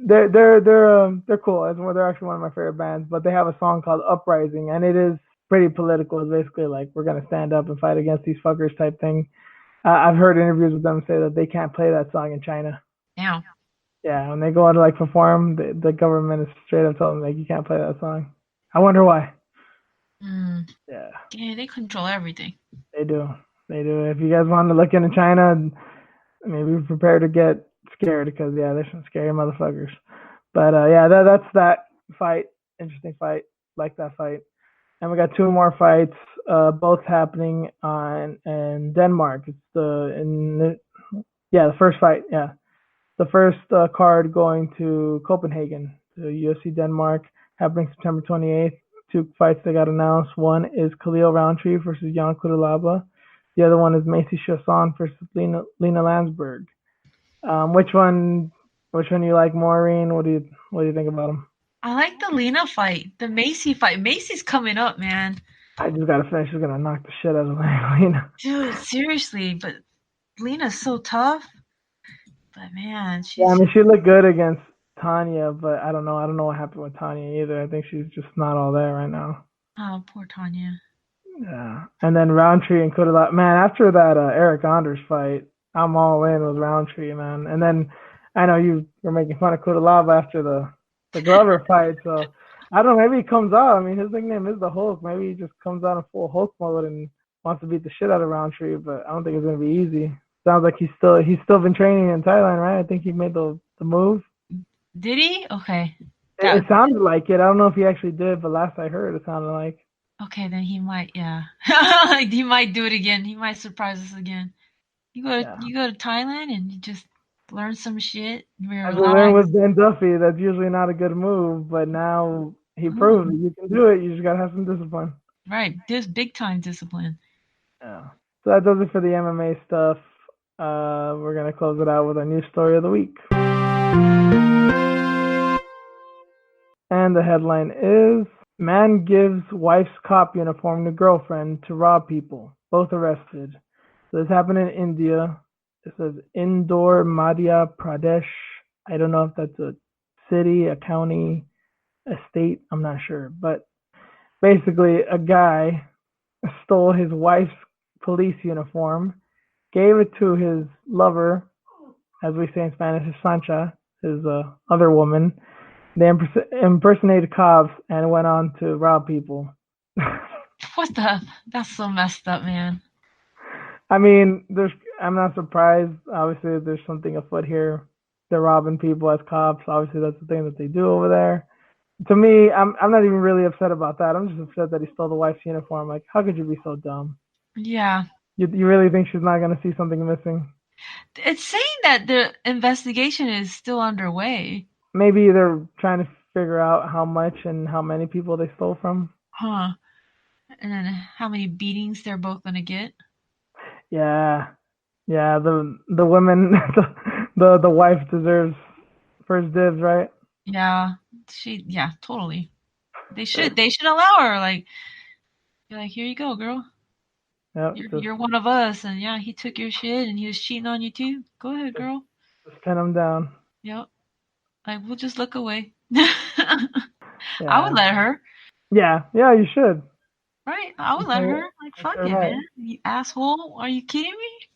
They're cool. They're actually one of my favorite bands. But they have a song called Uprising, and it is pretty political. It's basically like we're gonna stand up and fight against these fuckers type thing. I've heard interviews with them say that they can't play that song in China. Damn. Yeah, when they go on to like perform, the government is straight up telling them like you can't play that song. I wonder why. Mm. Yeah, Yeah, they control everything. they do. They do. If you guys want to look into China, maybe prepare to get scared because yeah, there's some scary motherfuckers. But yeah, that's that fight. Interesting fight. Like that fight. And we got two more fights, both happening on in Denmark. It's the first fight. Yeah, the first card going to Copenhagen, to UFC Denmark, happening September 28th. Two fights that got announced. One is Khalil Roundtree versus Jan Kudalaba. The other one is Macy Chiasson versus Lena Landsberg. Which one? Which one you like, Maureen? What do you think about them? I like the Lena fight, the Macy fight. Macy's coming up, man. I just gotta finish. She's gonna knock the shit out of Lena. Dude, seriously, but Lena's so tough. But man, Yeah, I she's mean she looked good against Tanya, but I don't know. I don't know what happened with Tanya either. I think she's just not all there right now. oh poor Tanya. Yeah, and then Roundtree and Kudala. Man, after that Eric Anders fight, I'm all in with Roundtree, man. And then I know you were making fun of Kudalaba after the Glover fight, so I don't know. Maybe he comes out. I mean, his nickname is the Hulk. Maybe he just comes out in full Hulk mode and wants to beat the shit out of Roundtree. But I don't think it's gonna be easy. Sounds like he's still been training in Thailand, right? I think he made the move. Did he? Okay. It That sounded like it. I don't know if he actually did, but last I heard, it sounded like. okay, then he might, yeah. He might do it again. He might surprise us again. Yeah. You go to Thailand and you just learn some shit. We As we learned relax. with Ben Duffy, that's usually not a good move, but now he proved that Mm, you can do it. You just gotta have some discipline. right. This big time discipline. Yeah. So that does it for the MMA stuff. We're gonna close it out with our news story of the week. And the headline is Man gives wife's cop uniform to girlfriend to rob people. Both arrested. So this happened in India. It says Indore, Madhya Pradesh. I don't know if that's a city, a county, a state. I'm not sure. But basically, a guy stole his wife's police uniform, gave it to his lover, as we say in Spanish, his Sancha, his other woman. They impersonated cops and went on to rob people. What the? That's so messed up, man. I mean, I'm not surprised. Obviously, there's something afoot here. They're robbing people as cops. Obviously, that's the thing that they do over there. To me, I'm not even really upset about that. I'm just upset that he stole the wife's uniform. Like, how could you be so dumb? Yeah. You really think she's not gonna see something missing? It's saying that the investigation is still underway. Maybe they're trying to figure out how much and how many people they stole from. Huh. And then how many beatings they're both gonna get. Yeah, yeah. The women, the wife deserves first dibs, right? Yeah. Yeah, totally. They should allow her, like, be like, here you go, girl. Yep, You're one of us, and yeah, he took your shit and he was cheating on you too. Go ahead, just girl. just pin them down. Yep. Like, we'll just look away. I would Yeah, let her. yeah, yeah. You should. Right? I You would let sure, her. Like, you fuck sure it, right. man. You asshole. Are you kidding me?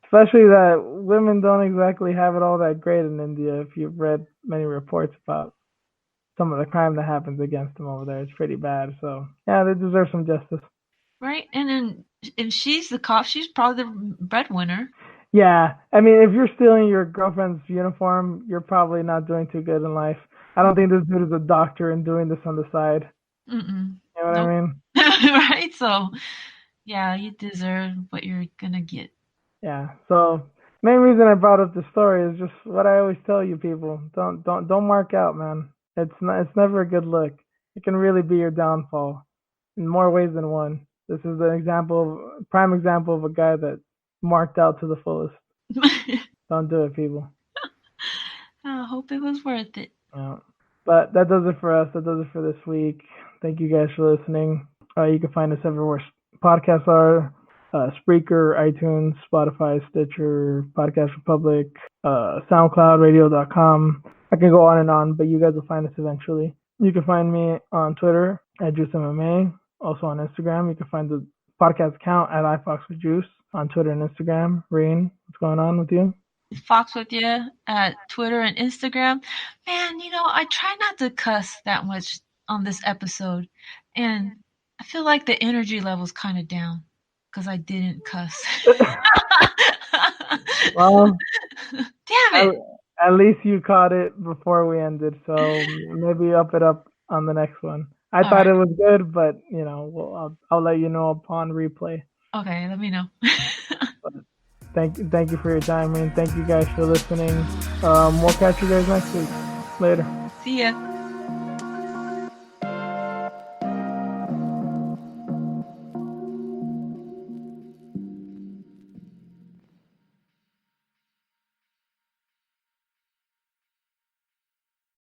Especially that women don't exactly have it all that great in India. If you've read many reports about some of the crime that happens against them over there, it's pretty bad. So yeah, they deserve some justice. Right? And then, and she's the cop. She's probably the breadwinner. Yeah, I mean, if you're stealing your girlfriend's uniform, you're probably not doing too good in life. I don't think this dude is a doctor and doing this on the side. Mm-mm. You know what Nope. I mean? Right? So, yeah, you deserve what you're gonna get. Yeah. So main reason I brought up the story is just what I always tell you people: don't mark out, man. It's never a good look. It can really be your downfall in more ways than one. This is an example, prime example of a guy that marked out to the fullest. Don't do it, people. I hope it was worth it. Yeah. But that does it for us. That does it for this week. Thank you guys for listening. You can find us everywhere podcasts are. Spreaker, iTunes, Spotify, Stitcher, Podcast Republic, SoundCloud, Radio.com. I can go on and on, but you guys will find us eventually. You can find me on Twitter at JuiceMMA. Also on Instagram. You can find the podcast account at iFoxWithJuice on Twitter and Instagram. Rain, what's going on with you? Fox with you at Twitter and Instagram. Man, I try not to cuss that much on this episode. And I feel like the energy level's kind of down because I didn't cuss. Well, Damn at, it. at least you caught it before we ended, so maybe up it up on the next one. I All right. thought it was good, but I'll let you know upon replay. Okay, let me know. But thank you for your time, and thank you guys for listening. We'll catch you guys next week. Later. See ya.